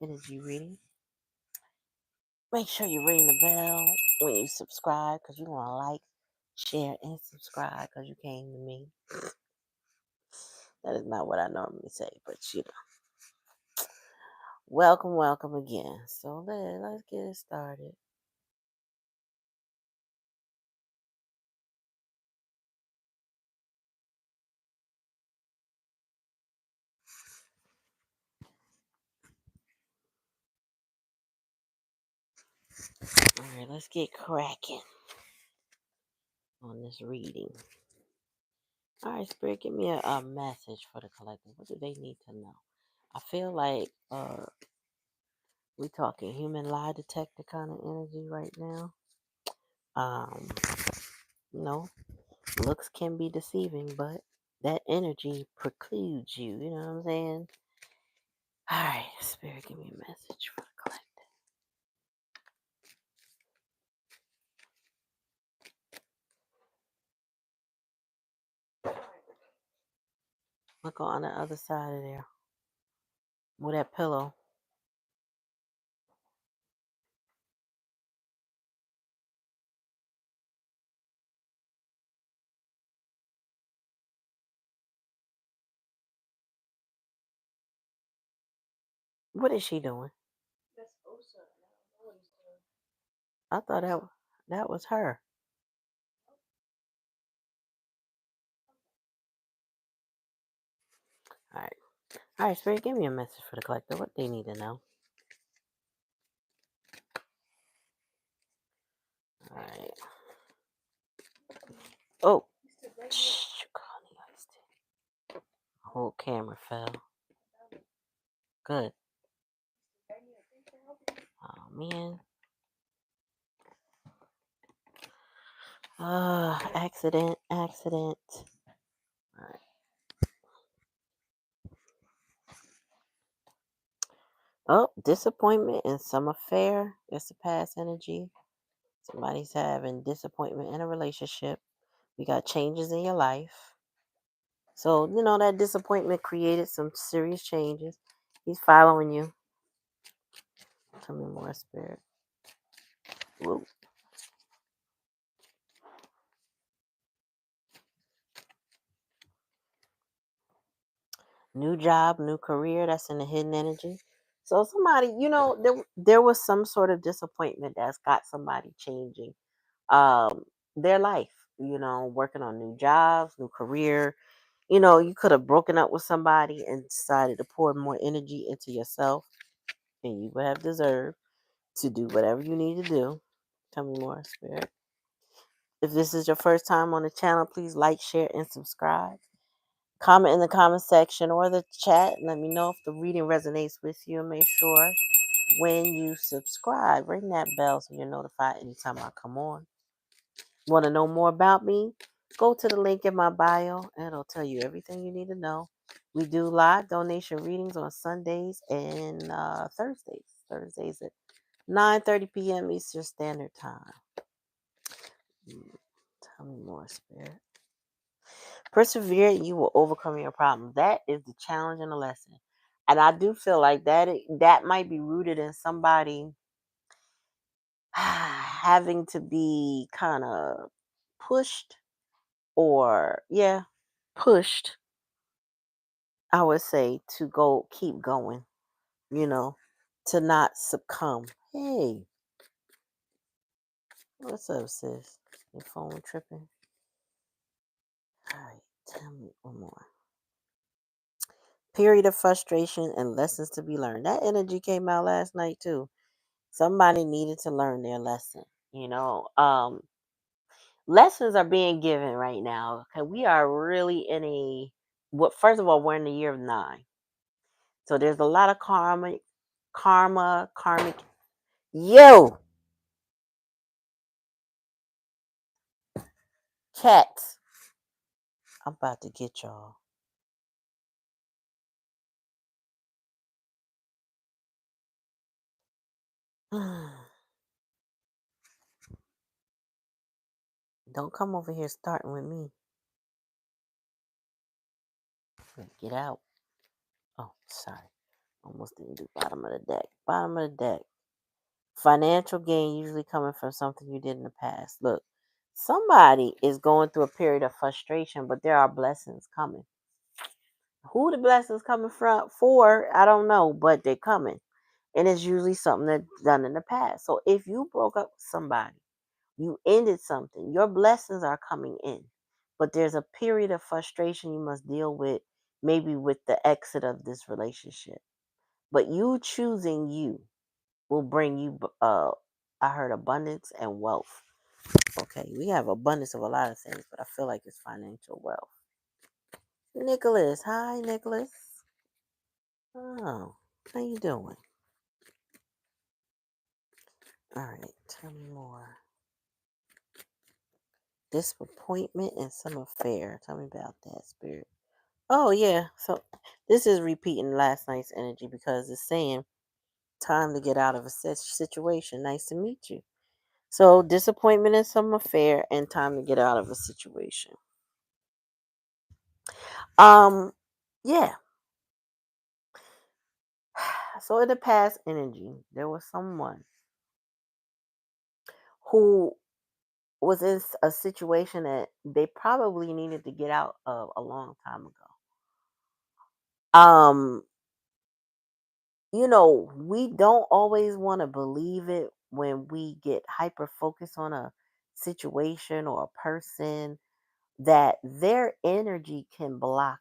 energy reading. Make sure you ring the bell when you subscribe because you want to like, share, and subscribe because you came to me. That is not what I normally say, but welcome again. So let's get it started. All right, let's get cracking on this reading. All right, Spirit, give me a message for the collective. What do they need to know? I feel like we talking human lie detector kind of energy right now. Um, no, looks can be deceiving, but that energy precludes you. You know what I'm saying? All right, Spirit, give me a message for the collective. Look on the other side of there with that pillow. What is she doing? I thought that was her. All right. All right, Spirit, give me a message for the collective. What they need to know. All right. Oh, shh, whole camera fell. Good. Oh man. Accident. All right. Oh, disappointment in some affair. That's the past energy. Somebody's having disappointment in a relationship. We got changes in your life. So, that disappointment created some serious changes. He's following you. Tell me more, Spirit. Whoa. New job, new career. That's in the hidden energy. So somebody, there was some sort of disappointment that's got somebody changing their life. Working on new jobs, new career. You could have broken up with somebody and decided to pour more energy into yourself, and you would have deserved to do whatever you need to do. Tell me more, Spirit. If this is your first time on the channel, please like, share, and subscribe. Comment in the comment section or the chat and let me know if the reading resonates with you. And make sure when you subscribe, ring that bell so you're notified anytime I come on. Want to know more about me? Go to the link in my bio and it'll tell you everything you need to know. We do live donation readings on Sundays and Thursdays. Thursdays at 9:30 p.m. Eastern Standard Time. Tell me more, Spirit. Persevere, you will overcome your problem. That is the challenge and the lesson. And I do feel like that might be rooted in somebody having to be kind of pushed or, yeah, pushed, I would say, to keep going, you know, to not succumb. Hey, what's up, sis? Your phone tripping? All right, tell me one more. Period of frustration and lessons to be learned. That energy came out last night too. Somebody needed to learn their lesson. Lessons are being given right now. Okay, we are really in first of all, we're in the year of 9. So there's a lot of karmic. Yo, cats. I'm about to get y'all. Don't come over here starting with me. Get out. Oh, sorry. Almost didn't do bottom of the deck. Bottom of the deck. Financial gain usually coming from something you did in the past. Look, somebody is going through a period of frustration, but there are blessings coming. Who the blessings coming from for, I don't know, but they're coming. And it's usually something that's done in the past. So if you broke up with somebody, you ended something, your blessings are coming in. But there's a period of frustration you must deal with, maybe with the exit of this relationship. But you choosing you will bring you, I heard abundance and wealth. Okay, we have abundance of a lot of things, but I feel like it's financial wealth. Nicholas, hi, Nicholas. Oh, how you doing? All right, tell me more. Disappointment and some affair. Tell me about that, spirit. Oh yeah. So this is repeating last night's energy because it's saying time to get out of a situation. Nice to meet you. So disappointment and some affair and time to get out of a situation. Um yeah. So in the past energy, there was someone who was in a situation that they probably needed to get out of a long time ago. Um we don't always want to believe it when we get hyper focused on a situation or a person that their energy can block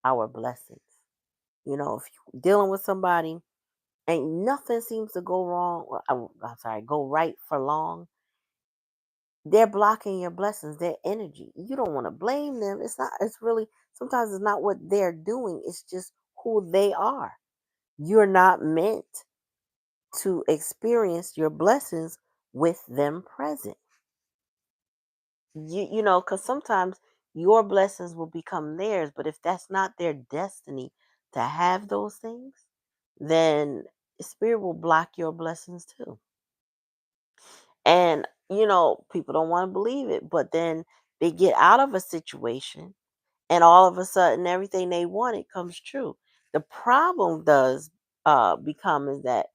our blessings. If you're dealing with somebody and nothing seems to go wrong, or, I'm sorry, go right for long, they're blocking your blessings, their energy. You don't want to blame them. Sometimes it's not what they're doing, it's just who they are. You're not meant to experience your blessings with them present. Because sometimes your blessings will become theirs, but if that's not their destiny to have those things, then spirit will block your blessings too. And people don't want to believe it, but then they get out of a situation and all of a sudden everything they wanted comes true. The problem does become is that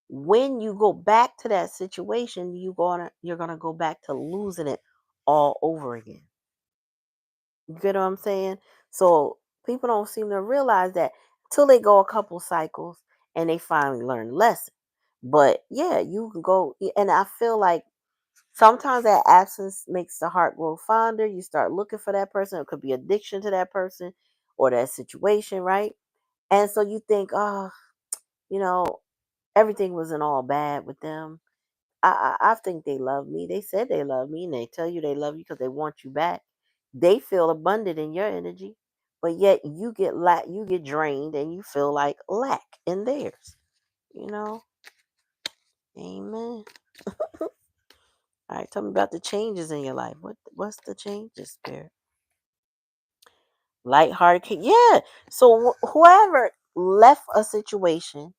when you go back to that situation, you're gonna go back to losing it all over again. You get what I'm saying? So people don't seem to realize that till they go a couple cycles and they finally learn the lesson. But yeah, you can go, and I feel like sometimes that absence makes the heart grow fonder. You start looking for that person. It could be addiction to that person or that situation, right? And so you think, oh, you know, everything wasn't all bad with them. I think they love me. They said they love me, and they tell you they love you because they want you back. They feel abundant in your energy, but yet you get drained, and you feel like lack in theirs. You know, amen. All right, tell me about the changes in your life. What's the changes, spirit? Lighthearted, yeah. So whoever left a situation,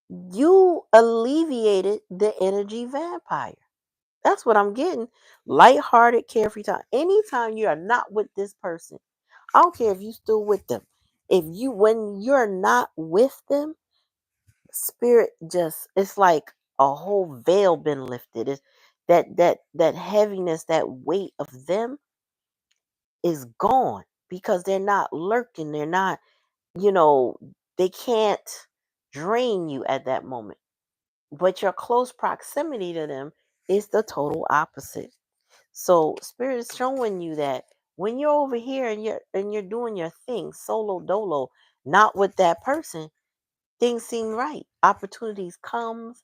you alleviated the energy vampire. That's what I'm getting. Lighthearted, carefree time. Anytime you are not with this person, I don't care if you still with them. When you're not with them, spirit just, it's like a whole veil been lifted. It's that heaviness, that weight of them is gone because they're not lurking. They're not, you know, they can't drain you at that moment. But your close proximity to them is the total opposite. So spirit is showing you that when you're over here and you're doing your thing solo dolo, not with that person, things seem right. Opportunities come.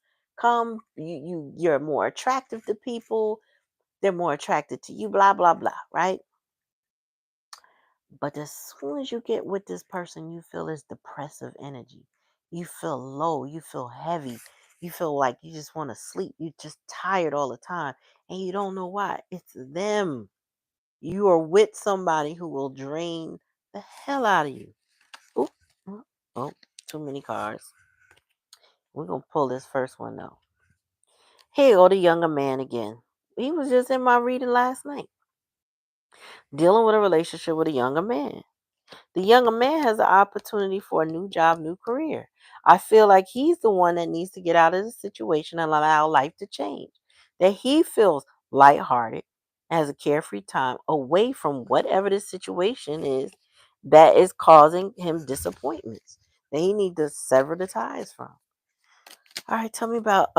You're more attractive to people. They're more attracted to you. Blah blah blah. Right. But as soon as you get with this person, you feel this depressive energy. You feel low. You feel heavy. You feel like you just want to sleep. You're just tired all the time. And you don't know why. It's them. You are with somebody who will drain the hell out of you. Oop. Oh, too many cards. We're going to pull this first one though. Here go the younger man again. He was just in my reading last night, dealing with a relationship with a younger man. The younger man has an opportunity for a new job, new career. I feel like he's the one that needs to get out of the situation and allow life to change. That he feels lighthearted, has a carefree time away from whatever the situation is that is causing him disappointments that he needs to sever the ties from. All right, tell me about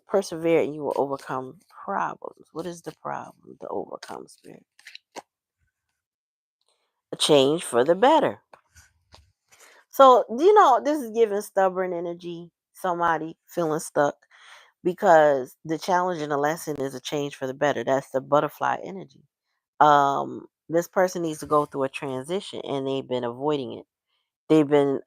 persevere and you will overcome problems. What is the problem to overcome, spirit? A change for the better. So, this is giving stubborn energy, somebody feeling stuck because the challenge and the lesson is a change for the better. That's the butterfly energy. This person needs to go through a transition and they've been avoiding it. They've been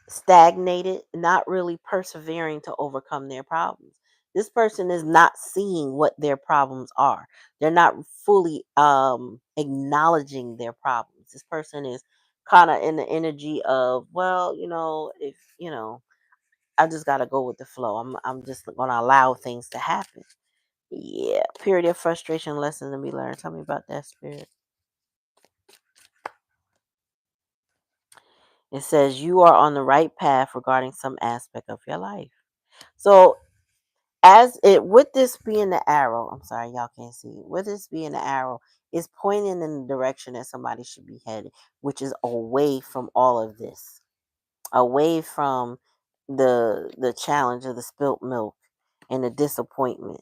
stagnated, not really persevering to overcome their problems. This person is not seeing what their problems are. They're not fully acknowledging their problems. This person is kind of in the energy of, well, if I just got to go with the flow. I'm just going to allow things to happen. Yeah, period of frustration, lesson to be learned. Tell me about that, spirit. It says you are on the right path regarding some aspect of your life. So as it with this being the arrow, I'm sorry, y'all can't see it. With this being the arrow, is pointing in the direction that somebody should be headed, which is away from all of this, away from the challenge of the spilt milk and the disappointment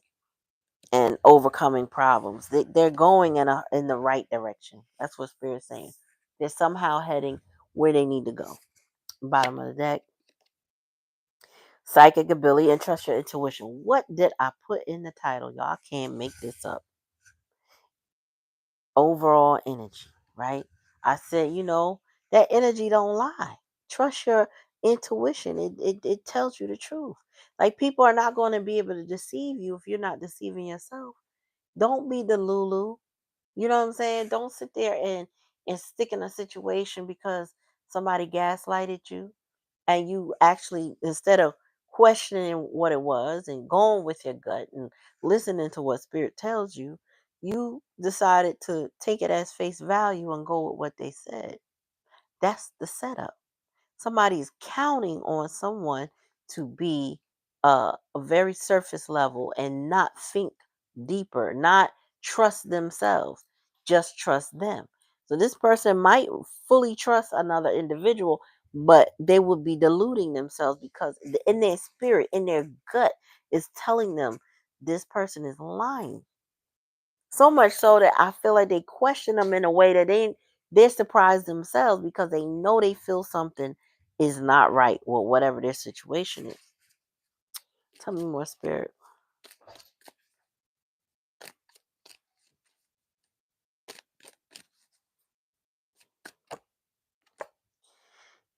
and overcoming problems. They're going in the right direction. That's what Spirit's saying. They're somehow heading where they need to go. Bottom of the deck. Psychic ability and trust your intuition. What did I put in the title? Y'all can't make this up. Overall energy, right? I said, that energy don't lie. Trust your intuition. It tells you the truth. Like people are not going to be able to deceive you if you're not deceiving yourself. Don't be the Lulu. You know what I'm saying? Don't sit there and stick in a situation because somebody gaslighted you and you actually, instead of questioning what it was and going with your gut and listening to what spirit tells you, you decided to take it as face value and go with what they said. That's the setup. Somebody's counting on someone to be a very surface level and not think deeper, not trust themselves, just trust them. So this person might fully trust another individual, but they would be deluding themselves because in their spirit, in their gut, is telling them this person is lying. So much so that I feel like they question them in a way that they're surprised themselves because they know they feel something is not right with whatever their situation is. Tell me more, spirit.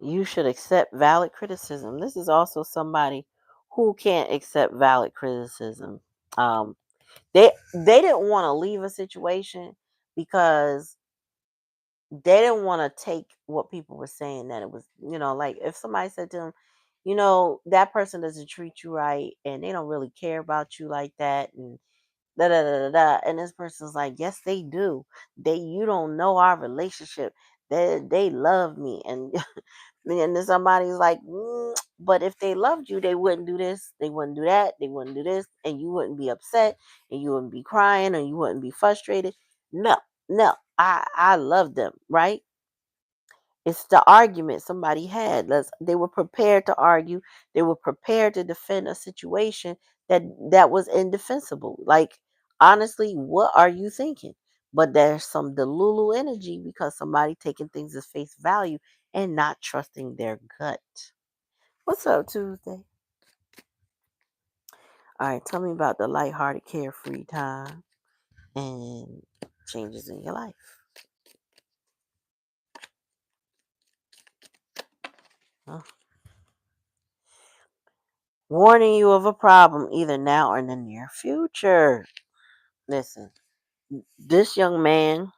You should accept valid criticism. This is also somebody who can't accept valid criticism. Um, they didn't want to leave a situation because they didn't want to take what people were saying that it was, like if somebody said to them, that person doesn't treat you right and they don't really care about you like that and da da da da da. And this person's like, yes, they do. You don't know our relationship. They love me. And then somebody's like, but if they loved you, they wouldn't do this, they wouldn't do that, they wouldn't do this, and you wouldn't be upset and you wouldn't be crying and you wouldn't be frustrated. No, no, I love them, right? It's the argument somebody had. They were prepared to argue. They were prepared to defend a situation that was indefensible. Like, honestly, what are you thinking? But there's some delulu energy because somebody taking things as face value and not trusting their gut. What's up, Tuesday? All right, tell me about the lighthearted, carefree time and changes in your life. Huh? Warning you of a problem either now or in the near future. Listen, this young man,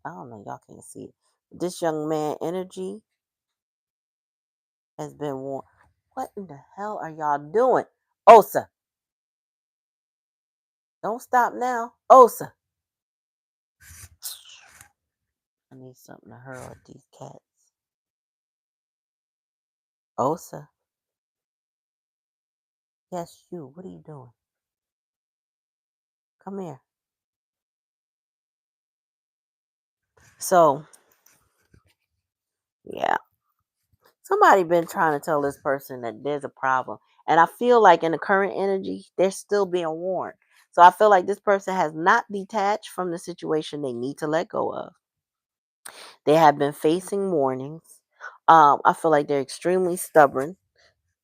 I don't know, y'all can't see it. This young man energy has been warned. What in the hell are y'all doing? Osa, don't stop now. Osa. need something to hurl at these cats. Osa, yes, you. What are you doing? Come here. So, yeah, somebody been trying to tell this person that there's a problem, and I feel like in the current energy, they're still being warned. So I feel like this person has not detached from the situation they need to let go of. They have been facing warnings. I feel like they're extremely stubborn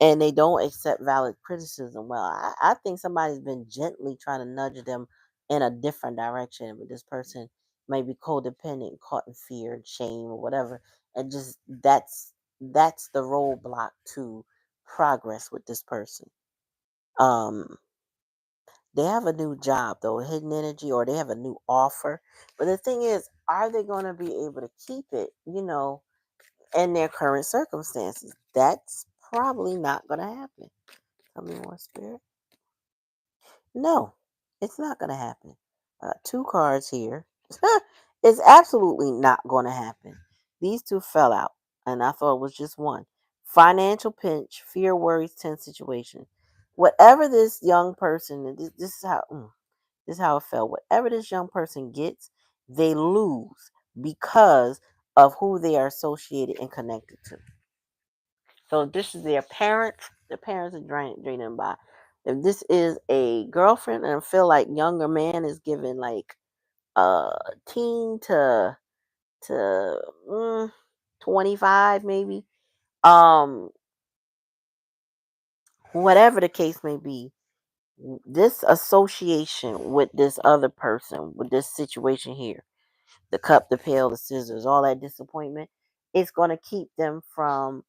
and they don't accept valid criticism. Well, I think somebody's been gently trying to nudge them in a different direction, but this person may be codependent, caught in fear and shame or whatever, and just that's the roadblock to progress with this person. Um, they have a new job though, hidden energy, or they have a new offer. But the thing is, are they going to be able to keep it? In their current circumstances, that's probably not going to happen. Tell me more, Spirit. No, it's not going to happen. Two cards here. It's absolutely not going to happen. These two fell out, and I thought it was just one. Financial pinch, fear, worries, tense situation. Whatever this young person, this is how it felt. Whatever this young person gets, they lose because of who they are associated and connected to. So if this is their parents are draining them by. If this is a girlfriend and I feel like younger man is giving like teen to 25 maybe. Um Whatever the case may be, this association with this other person, with this situation here, the cup, the pail, the scissors, all that disappointment, it's going to keep them from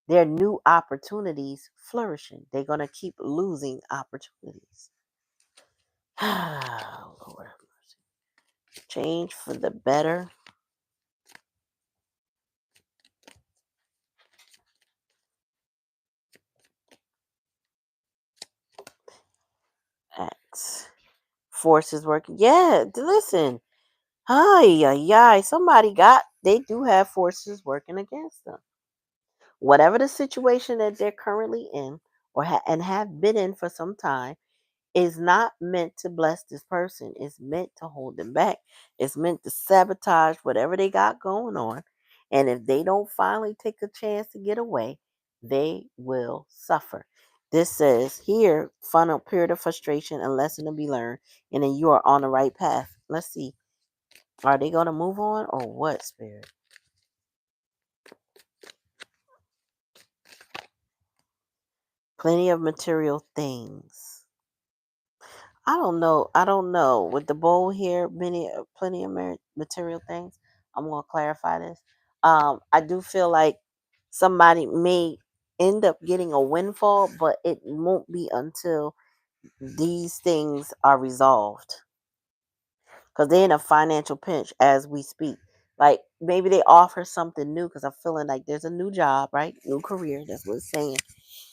their new opportunities flourishing. They're going to keep losing opportunities. Lord, change for the better. X forces working. Yeah, listen. Hi, they do have forces working against them. Whatever the situation that they're currently in and have been in for some time, is not meant to bless this person. It's meant to hold them back. It's meant to sabotage whatever they got going on. And if they don't finally take a chance to get away, they will suffer. This says here, final period of frustration and lesson to be learned. And then you are on the right path. Let's see. Are they going to move on or what, Spirit? Plenty of material things. I don't know. I don't know. With the bowl here, plenty of material things. I'm gonna clarify this. I do feel like somebody may end up getting a windfall, but it won't be until these things are resolved because they're in a financial pinch as we speak. Like maybe they offer something new because I'm feeling like there's a new job, right? New career. That's what it's saying.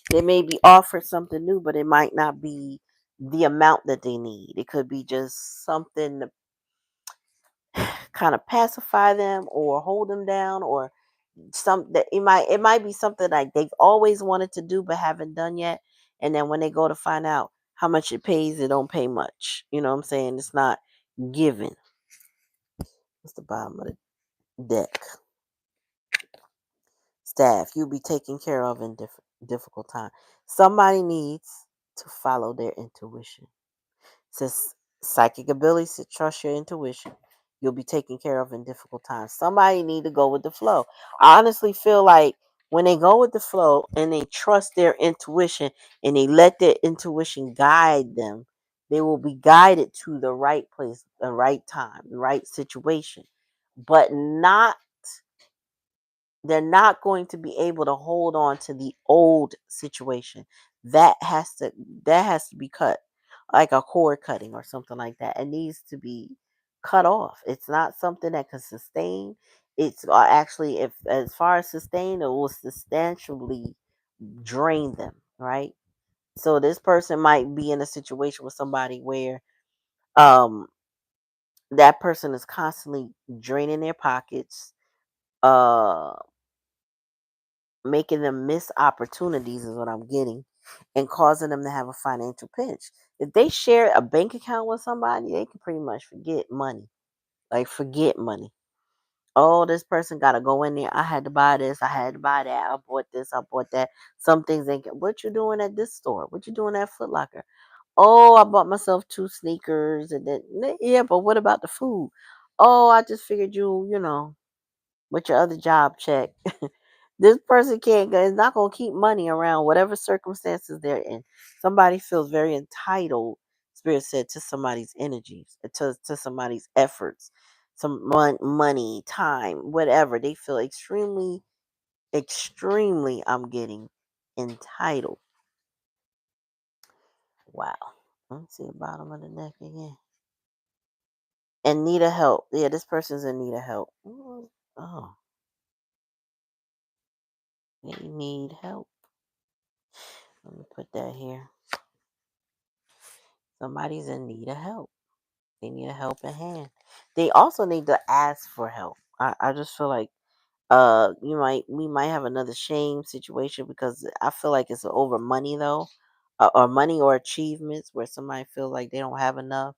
They may be offered something new, but it might not be the amount that they need. It could be just something to kind of pacify them or hold them down, or some that it might be something like they've always wanted to do but haven't done yet. And then when they go to find out how much it pays, it don't pay much. You know what I'm saying? It's not given. What's the bottom of the deck? Staff, you'll be taken care of in difficult time. Somebody needs to follow their intuition. Says psychic abilities to trust your intuition. You'll be taken care of in difficult times. Somebody need to go with the flow. I honestly feel like when they go with the flow and they trust their intuition and they let their intuition guide them, they will be guided to the right place, the right time, the right situation. But not they're not going to be able to hold on to the old situation. That has to that has to be cut, like a cord cutting or something like that. It needs to be cut off. It's not something that can sustain. It's actually, if as far as sustain, it will substantially drain them, right? So this person might be in a situation with somebody where um that person is constantly draining their pockets, uh making them miss opportunities is what I'm getting, and causing them to have a financial pinch. If they share a bank account with somebody, they can pretty much forget money. Like forget money. Oh, this person got to go in there. I had to buy this. I had to buy that. I bought this. I bought that. Some things they get. What you doing at this store? What you doing at Foot Locker? Oh, I bought myself 2 sneakers, and then yeah. But what about the food? Oh, I just figured with your other job check. This person can't is not gonna keep money around whatever circumstances they're in. Somebody feels very entitled, spirit said, to somebody's energies, to somebody's efforts, some money, time, whatever. They feel extremely, extremely, I'm getting entitled. Wow. Let's see the bottom of the neck again. And need a help. Yeah, this person's in need of help. Oh, they need help. Let me put that here. Somebody's in need of help. They need a helping hand. They also need to ask for help. I just feel like we might have another shame situation because I feel like it's over money though. Or money or achievements where somebody feels like they don't have enough,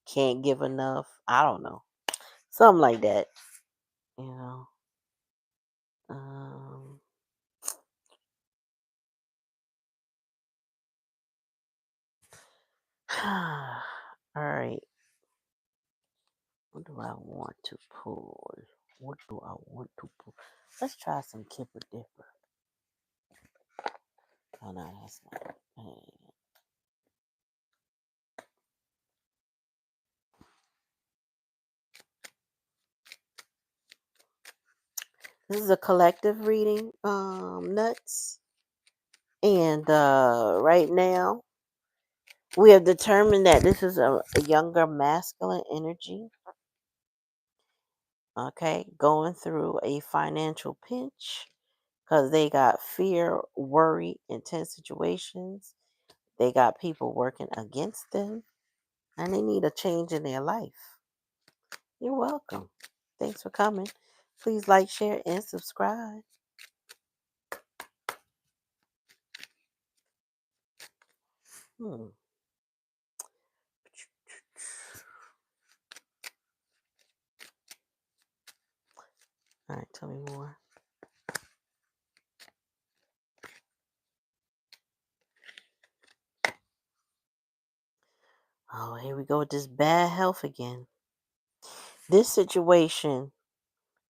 can't give enough. I don't know. Something like that. You know. Um all right. What do I want to pull? What do I want to pull? Let's try some Kipper Dipper. Oh no, that's not. This is a collective reading, nuts. And right now, we have determined that this is a younger masculine energy, okay, going through a financial pinch because they got fear, worry, intense situations. They got people working against them, and they need a change in their life. You're welcome. Thanks for coming. Please like, share, and subscribe. Hmm. All right, tell me more. Oh, here we go with this bad health again. This situation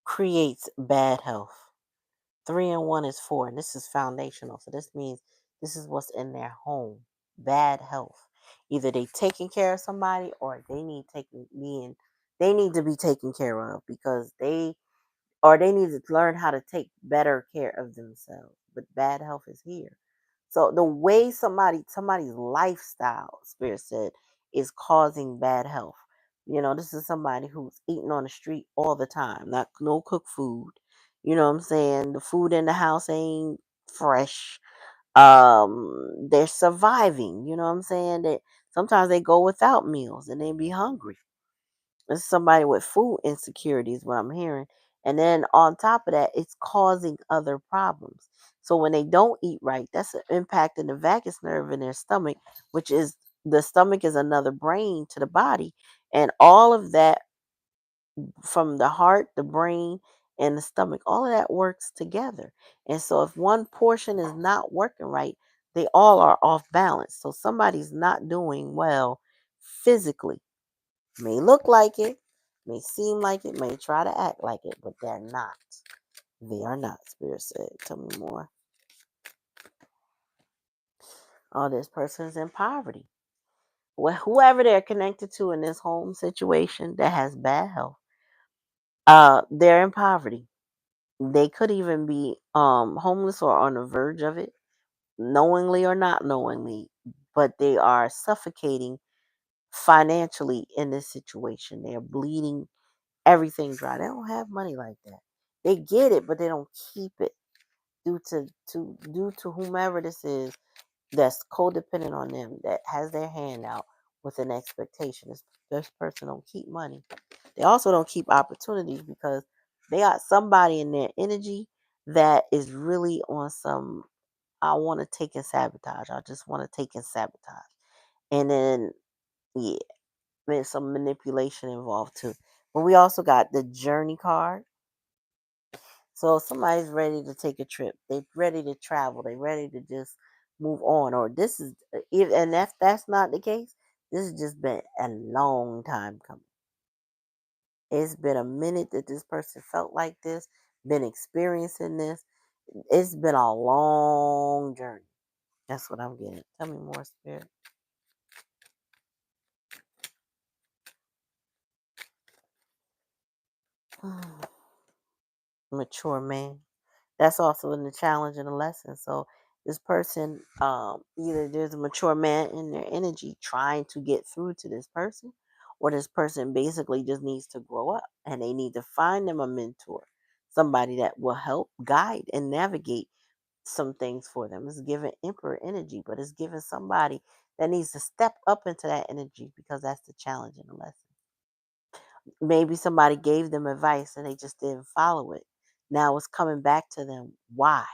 creates bad health. 3 and 1 is 4, and this is foundational. So this means this is what's in their home. Bad health. Either they taking care of somebody or they need to be taken care of because they need to learn how to take better care of themselves. But bad health is here. So the way somebody's lifestyle, spirit said, is causing bad health. This is somebody who's eating on the street all the time, not no cooked food. You know what I'm saying? The food in the house ain't fresh. They're surviving. You know what I'm saying? That sometimes they go without meals and they be hungry. It's somebody with food insecurity is what I'm hearing. And then on top of that, it's causing other problems. So when they don't eat right, that's impacting the vagus nerve in their stomach, which is the stomach is another brain to the body. And all of that from the heart, the brain, and the stomach, all of that works together. And so if one portion is not working right, they all are off balance. So somebody's not doing well physically. May look like it, may seem like it, may try to act like it, but they're not. They are not, Spirit said. Tell me more. Oh, this person is in poverty. Well, whoever they're connected to in this home situation that has bad health, they're in poverty. They could even be homeless or on the verge of it, knowingly or not knowingly, but they are suffocating financially in this situation. They're bleeding everything dry. They don't have money like that. They get it, but they don't keep it due to whomever this is that's codependent on them, that has their hand out, with an expectation. This person don't keep money. They also don't keep opportunities because they got somebody in their energy that is really on some, I want to take and sabotage. I just want to take and sabotage. And then, yeah, there's some manipulation involved too. But we also got the journey card. So somebody's ready to take a trip. They're ready to travel. They're ready to just move on. Or this is, and if that's not the case, this has just been a long time coming. It's been a minute that this person felt like this, been experiencing this. It's been a long journey. That's what I'm getting. Tell me more, Spirit. Mature man. That's also in the challenge and the lesson. So this person, either there's a mature man in their energy trying to get through to this person, or this person basically just needs to grow up and they need to find them a mentor, somebody that will help guide and navigate some things for them. It's giving emperor energy, but it's giving somebody that needs to step up into that energy because that's the challenge and the lesson. Maybe somebody gave them advice and they just didn't follow it. Now it's coming back to them. Why?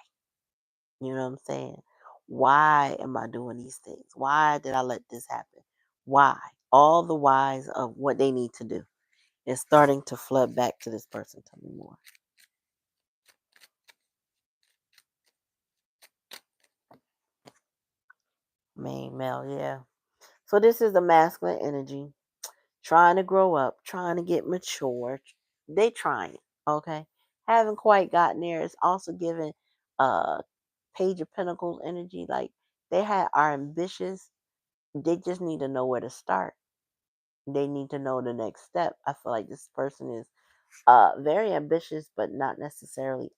You know what I'm saying? Why am I doing these things? Why did I let this happen? Why? All the whys of what they need to do is starting to flood back to this person. Tell me more. Main male, yeah. So this is the masculine energy trying to grow up, trying to get mature. They trying, okay? Haven't quite gotten there. It's also giving uh Page of Pentacles energy. Like are ambitious. They just need to know where to start. They need to know the next step. I feel like this person is very ambitious, but not necessarily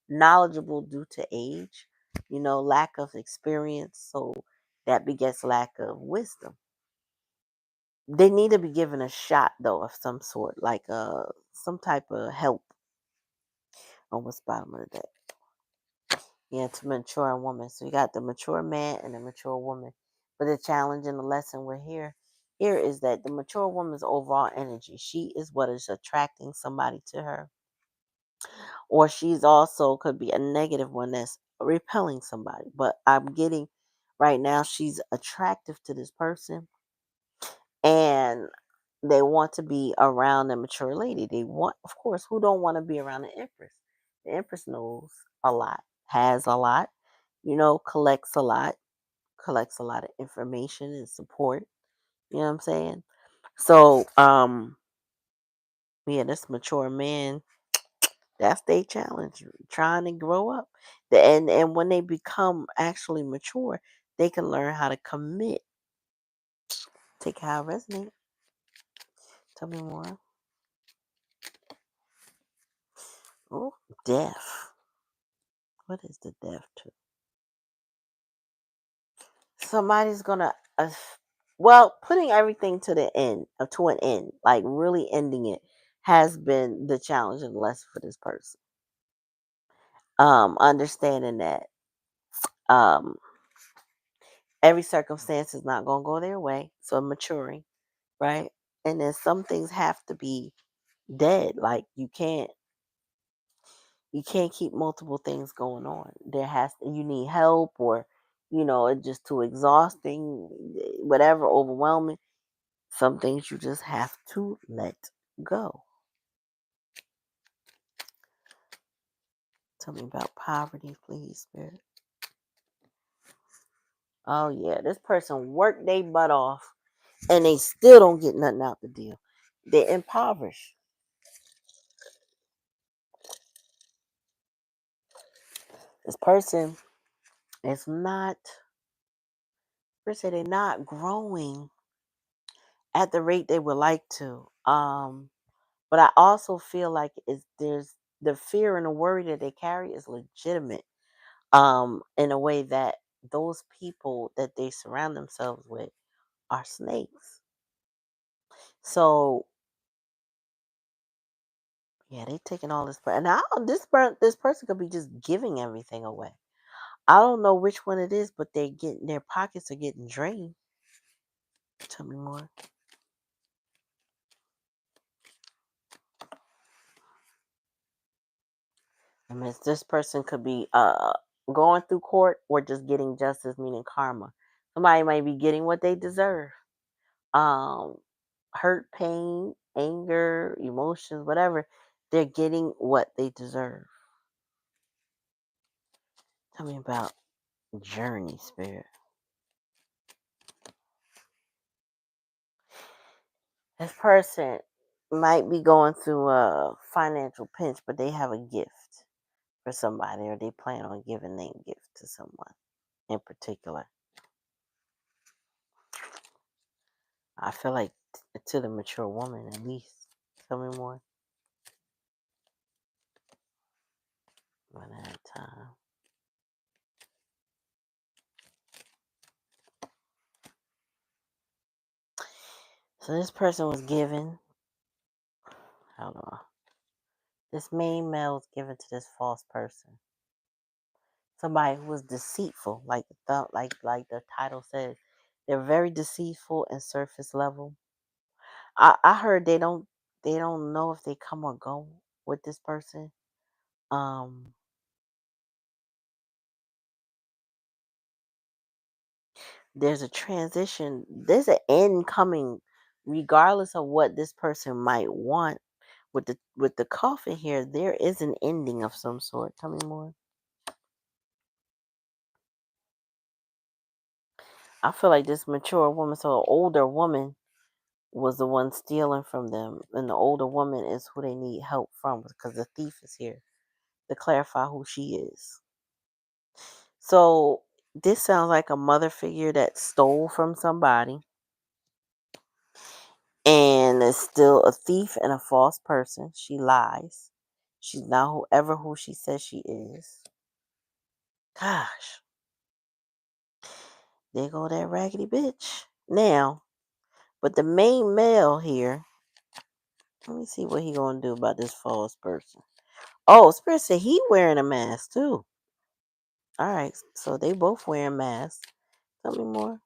knowledgeable due to age. Lack of experience. So that begets lack of wisdom. They need to be given a shot though of some sort, like some type of help. On what's bottom of the deck? Yeah, to mature a woman. So you got the mature man and the mature woman. But the challenge and the lesson we're here is that the mature woman's overall energy, she is what is attracting somebody to her. Or she's also could be a negative one that's repelling somebody. But I'm getting right now she's attractive to this person and they want to be around a mature lady. They want, of course, who don't want to be around the Empress? The Empress knows a lot, has a lot, collects a lot of information and support. You know what I'm saying? So, yeah, this mature man, that's their challenge, trying to grow up. And when they become actually mature, they can learn how to commit. Take how it resonate. Tell me more. Oh, death. What is the death to? Somebody's gonna, well, putting everything to the end, to an end, like really ending it, has been the challenge and lesson for this person. Understanding that um every circumstance is not gonna go their way, so maturing, right? And then some things have to be dead. Like you can't keep multiple things going on. You need help, or it's just too exhausting, whatever, overwhelming. Some things you just have to let go. Tell me about poverty, please, Spirit. Oh yeah, this person worked their butt off and they still don't get nothing out the deal. They're impoverished. This person is not, per se, they're not growing at the rate they would like to. But I also feel like there's the fear and the worry that they carry is legitimate. In a way that those people that they surround themselves with are snakes. So yeah, they taking all this, and this person could be just giving everything away. I don't know which one it is, but their pockets are getting drained. Tell me more. I mean, this person could be going through court or just getting justice, meaning karma. Somebody might be getting what they deserve. Um, hurt, pain, anger, emotions, whatever. They're getting what they deserve. Tell me about journey, spirit. This person might be going through a financial pinch, but they have a gift for somebody, or they plan on giving their gift to someone in particular. I feel like to the mature woman, at least. Tell me more. One at a time. So this person was given, hold on. This main male was given to this false person. Somebody who was deceitful, like like the title says. They're very deceitful and surface level. I heard they don't know if they come or go with this person. Um there's a transition, there's an end coming regardless of what this person might want. With the coffin here, there is an ending of some sort. Tell me more. I feel like this mature woman, so an older woman was the one stealing from them, and the older woman is who they need help from because the thief is here to clarify who she is. So this sounds like a mother figure that stole from somebody and is still a thief and a false person. She lies. She's not who she says she is. Gosh, there go that raggedy bitch. Now, but the main male here, let me see what he gonna do about this false person. Oh, Spirit said he wearing a mask too. All right, so they both wearing masks. Tell me more.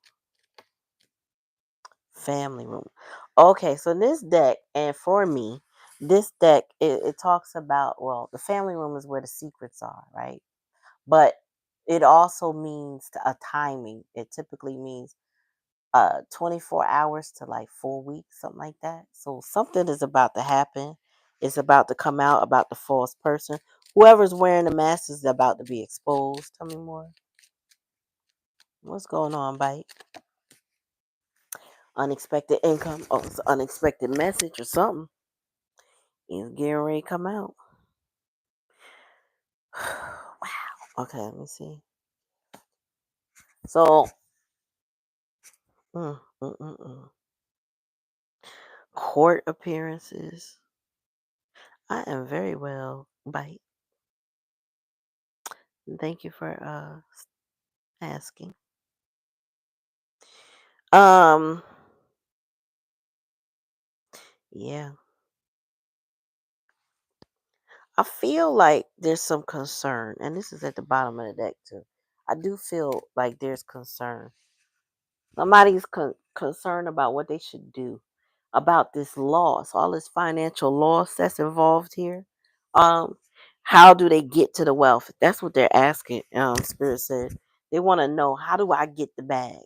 Family room. Okay, so this deck, and for me, this deck it talks about, well, the family room is where the secrets are, right? But it also means a timing. It typically means 24 hours to like 4 weeks, something like that. So something is about to happen. It's about to come out about the false person. Whoever's wearing the mask is about to be exposed. Tell me more. What's going on, Bite? Unexpected income. Oh, it's an unexpected message or something. It's getting ready to come out. Wow. Okay, let me see. So, mm, mm, mm, mm. Court appearances. I am very well, Bite. Thank you for asking. Um, yeah. I feel like there's some concern, and this is at the bottom of the deck too. I do feel like there's concern. Somebody's concerned about what they should do about this loss, all this financial loss that's involved here. Um, how do they get to the wealth? That's what they're asking. Spirit said they want to know, how do I get the bag?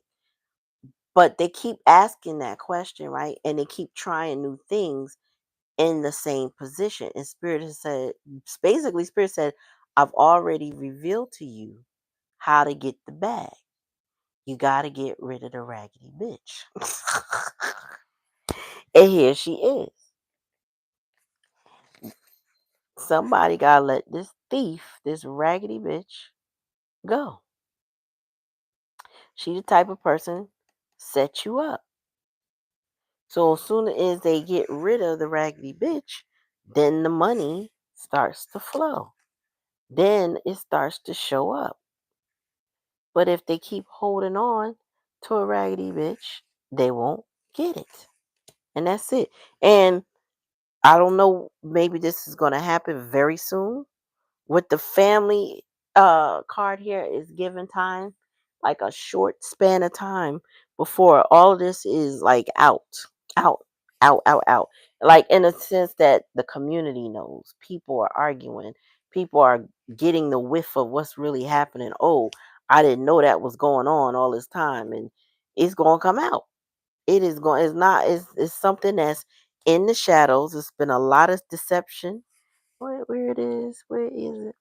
But they keep asking that question, right? And they keep trying new things in the same position. And Spirit has said, basically, Spirit said, I've already revealed to you how to get the bag. You got to get rid of the raggedy bitch. And here she is. Somebody got to let this thief, this raggedy bitch, go. She the type of person set you up. So as soon as they get rid of the raggedy bitch, then the money starts to flow. Then it starts to show up. But if they keep holding on to a raggedy bitch, they won't get it. And that's it. And I don't know, maybe this is going to happen very soon. With the family card here is given time, like a short span of time. before all of this is like out, out. Like in a sense that the community knows. People are arguing. People are getting the whiff of what's really happening. Oh, I didn't know that was going on all this time, and it's gonna come out. It is going. It's not. It's something that's in the shadows. It's been a lot of deception. Where it is? Where is it?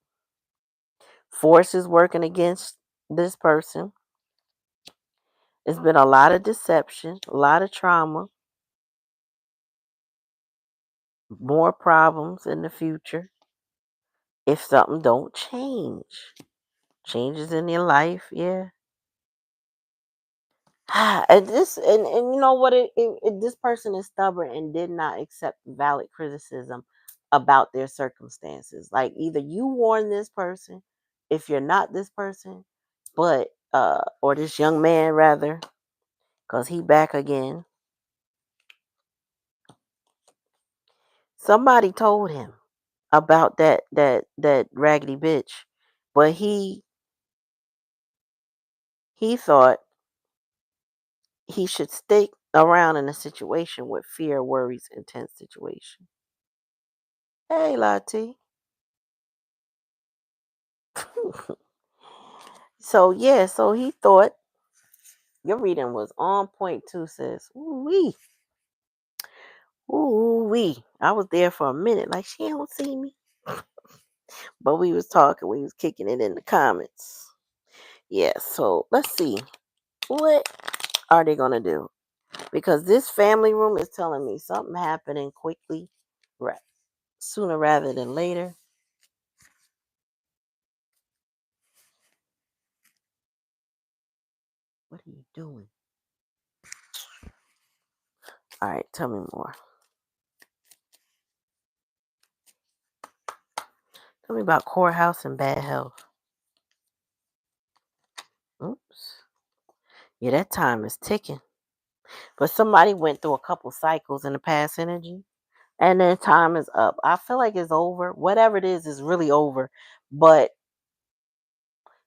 Forces working against this person. It's been a lot of deception, a lot of trauma, more problems in the future if something don't change. Changes in your life, yeah. And you know what? This person is stubborn and did not accept valid criticism about their circumstances. Like either you warn this person, if you're not this person, but or this young man rather, because he back again. Somebody told him about that raggedy bitch, but he thought he should stick around in a situation with fear, worries, intense situation. Hey, Lottie. So yeah, so he thought your reading was on point too, sis. Ooh wee, ooh wee. I was there for a minute, like she don't see me, but we was talking, we was kicking it in the comments. Yeah, so let's see what are they gonna do because this family room is telling me something happening quickly, right? Sooner rather than later. What are you doing? All right, tell me more. Tell me about courthouse and bad health. Oops. Yeah, that time is ticking. But somebody went through a couple cycles in the past energy, and then time is up. I feel like it's over. Whatever it is really over. But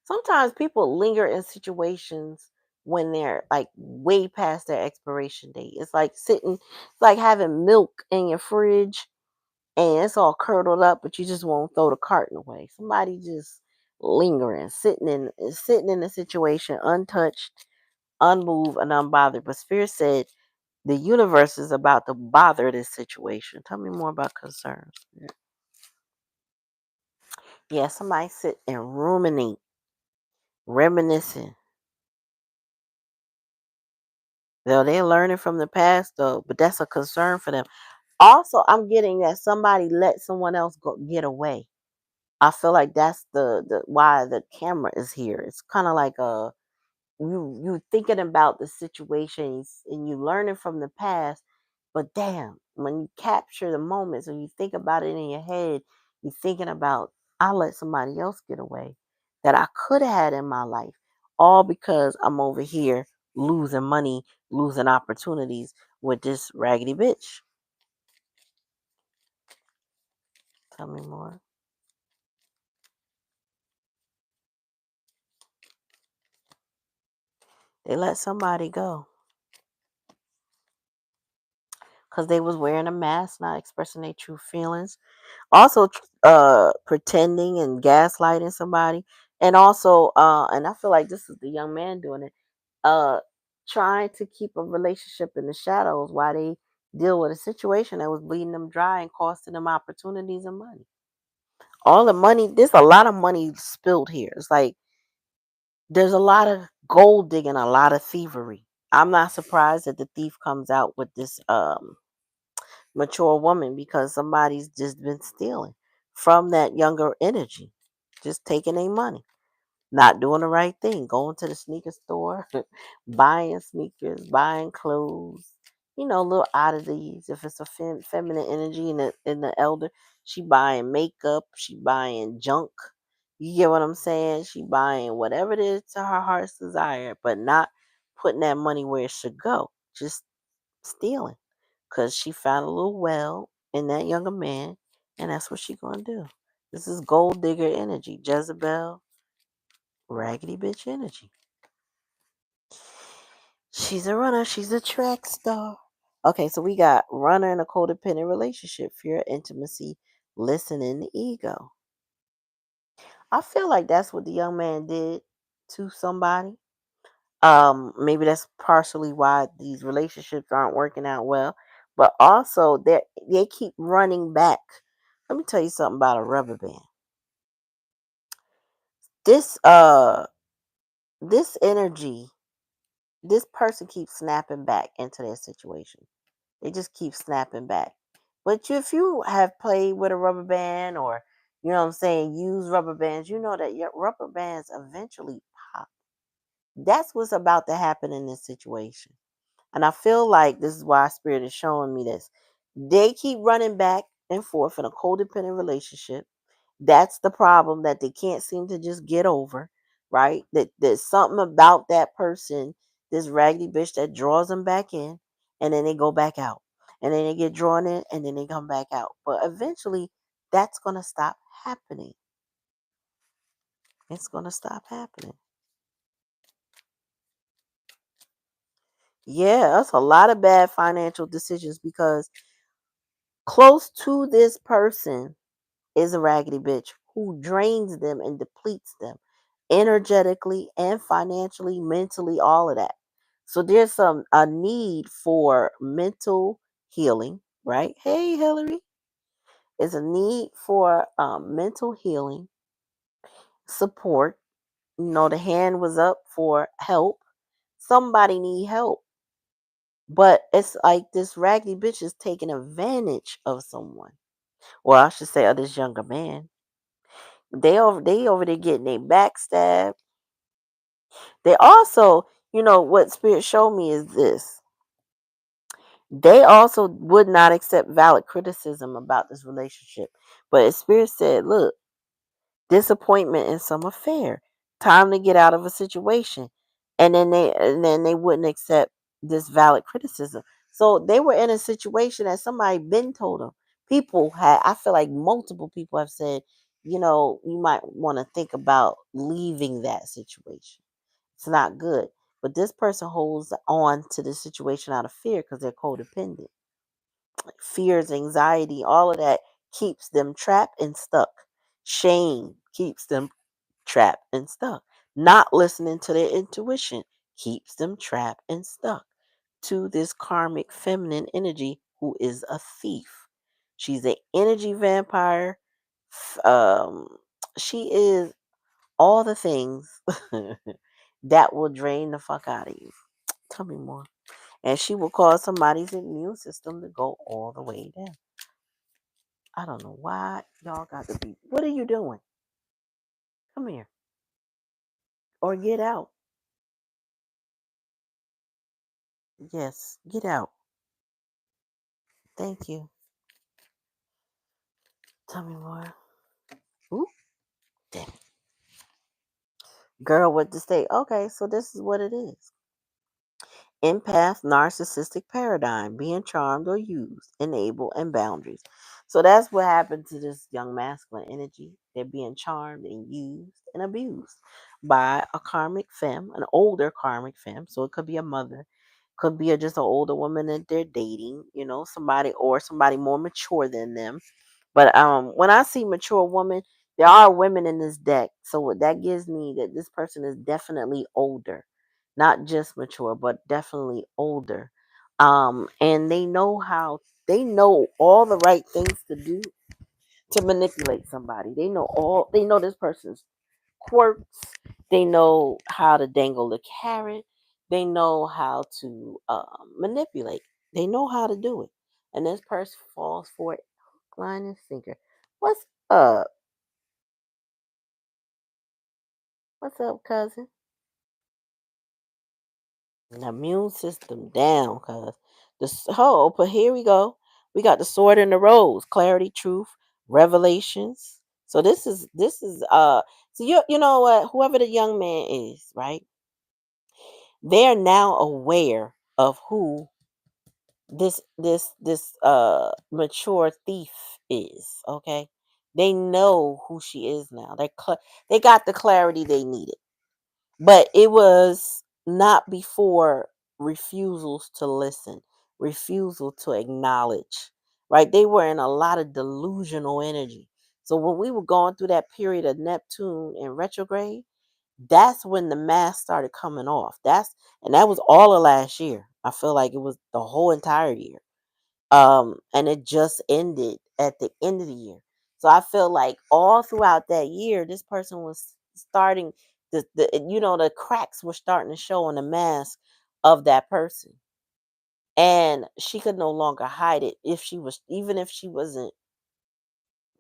sometimes people linger in situations when they're like way past their expiration date. It's like it's like having milk in your fridge and it's all curdled up, but you just won't throw the carton away. Somebody just lingering, sitting in a situation untouched, unmoved, and unbothered. But Spirit said the universe is about to bother this situation. Tell me more about concerns. Yeah, somebody sit and ruminate, reminiscing. Though they're learning from the past, though, but that's a concern for them. Also, I'm getting that somebody let someone else go get away. I feel like that's the why the camera is here. It's kind of like you thinking about the situations and you learning from the past, but damn, when you capture the moments and you think about it in your head, you're thinking about I let somebody else get away that I could have had in my life, all because I'm over here losing money, losing opportunities with this raggedy bitch. Tell me more. They let somebody go because they was wearing a mask, not expressing their true feelings. Also, pretending and gaslighting somebody, and also, and I feel like this is the young man doing it. Uh, Trying to keep a relationship in the shadows while they deal with a situation that was bleeding them dry and costing them opportunities and money. All the money, there's a lot of money spilled here. It's like there's a lot of gold digging, a lot of thievery. I'm not surprised that the thief comes out with this mature woman because somebody's just been stealing from that younger energy, just taking their money, not doing the right thing, going to the sneaker store, buying sneakers, buying clothes, little oddities. If it's a feminine energy in the elder, she buying makeup, she buying junk. You get what I'm saying? She buying whatever it is to her heart's desire, but not putting that money where it should go. Just stealing because she found a little well in that younger man, and that's what she gonna do. This is gold digger energy, Jezebel, raggedy bitch energy. She's a runner. She's a track star. Okay, so we got runner in a codependent relationship, fear, intimacy, listening, ego. I feel like that's what the young man did to somebody. Maybe that's partially why these relationships aren't working out well. But also they keep running back. Let me tell you something about a rubber band. This this energy, this person keeps snapping back into their situation. They just keep snapping back. But if you have played with a rubber band or, you know what I'm saying, use rubber bands, you know that your rubber bands eventually pop. That's what's about to happen in this situation. And I feel like this is why Spirit is showing me this. They keep running back and forth in a codependent relationship. That's the problem that they can't seem to just get over, right? That there's something about that person, this raggedy bitch, that draws them back in, and then they go back out. And then they get drawn in, and then they come back out. But eventually, that's going to stop happening. It's going to stop happening. Yeah, that's a lot of bad financial decisions because close to this person is a raggedy bitch who drains them and depletes them energetically and financially, mentally, all of that. So there's a need for mental healing, right? Hey, Hillary, is a need for mental healing support. You know, the hand was up for help. Somebody need help, but it's like this raggedy bitch is taking advantage of someone. Well, I should say of this younger man. They over there getting their backstabbed. They also, you know, what Spirit showed me is this. They also would not accept valid criticism about this relationship. But Spirit said, look, disappointment in some affair, time to get out of a situation. And then they wouldn't accept this valid criticism. So they were in a situation that somebody been told them. People had, I feel like multiple people have said, you know, you might want to think about leaving that situation. It's not good. But this person holds on to the situation out of fear because they're codependent. Fears, anxiety, all of that keeps them trapped and stuck. Shame keeps them trapped and stuck. Not listening to their intuition keeps them trapped and stuck to this karmic feminine energy who is a thief. She's an energy vampire. Um, she is all the things that will drain the fuck out of you. Tell me more. And she will cause somebody's immune system to go all the way down. I don't know why y'all got to be. What are you doing? Come here. Or get out. Yes, get out. Thank you. Tell me more. Ooh, damn. Girl, what to say? Okay, so this is what it is. Empath narcissistic paradigm, being charmed or used, enable, and boundaries. So that's what happened to this young masculine energy. They're being charmed and used and abused by a karmic femme, an older karmic femme. So it could be a mother, could be just an older woman that they're dating, you know, somebody or somebody more mature than them. But when I see mature woman, there are women in this deck. So what that gives me that this person is definitely older, not just mature, but definitely older. And they know all the right things to do to manipulate somebody. They know this person's quirks. They know how to dangle the carrot. They know how to manipulate. They know how to do it. And this person falls for it, hook, line, and sinker. What's up? What's up, cousin? The immune system down, cuz but here we go. We got the sword and the rose, clarity, truth, revelations. So this is so you know what, whoever the young man is, right? They're now aware of who this mature thief is, okay? They know who she is now. They got the clarity they needed. But it was not before refusals to listen, refusal to acknowledge, right? They were in a lot of delusional energy. So when we were going through that period of Neptune in retrograde, that's when the mask started coming off. And that was all of last year. I feel like it was the whole entire year. And it just ended at the end of the year. So I feel like all throughout that year, this person was starting the cracks were starting to show on the mask of that person. And she could no longer hide it if she was, even if she wasn't,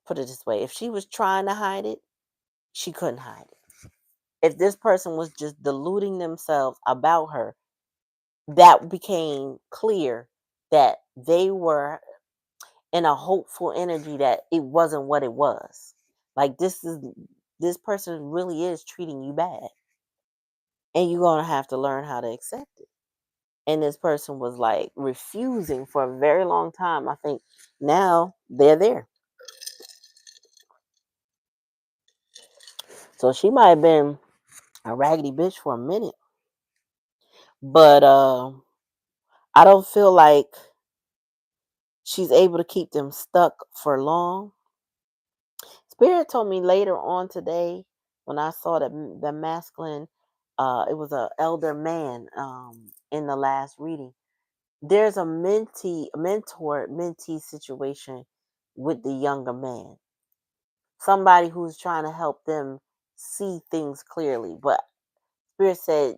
put it this way, if she was trying to hide it, she couldn't hide it. If this person was just deluding themselves about her, that became clear that they were in a hopeful energy that it wasn't what it was. Like this person really is treating you bad. And you're gonna have to learn how to accept it. And this person was like refusing for a very long time. I think now they're there. So she might have been a raggedy bitch for a minute. But I don't feel like she's able to keep them stuck for long. Spirit told me later on today when I saw that the masculine, it was a elder man in the last reading. There's a mentor mentee situation with the younger man. Somebody who's trying to help them see things clearly, but Spirit said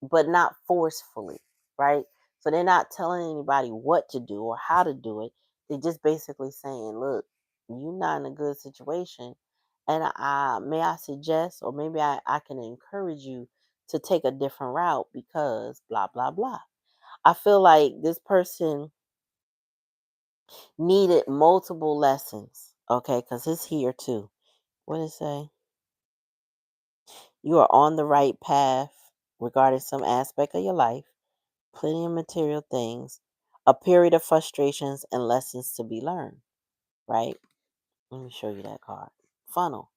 but not forcefully, right? So they're not telling anybody what to do or how to do it. They're just basically saying, look, you're not in a good situation. And may I suggest, or maybe I can encourage you to take a different route because blah, blah, blah. I feel like this person needed multiple lessons, okay? Because it's here too. What did it say? You are on the right path regarding some aspect of your life, plenty of material things, a period of frustrations and lessons to be learned, right? Let me show you that card. Funnel.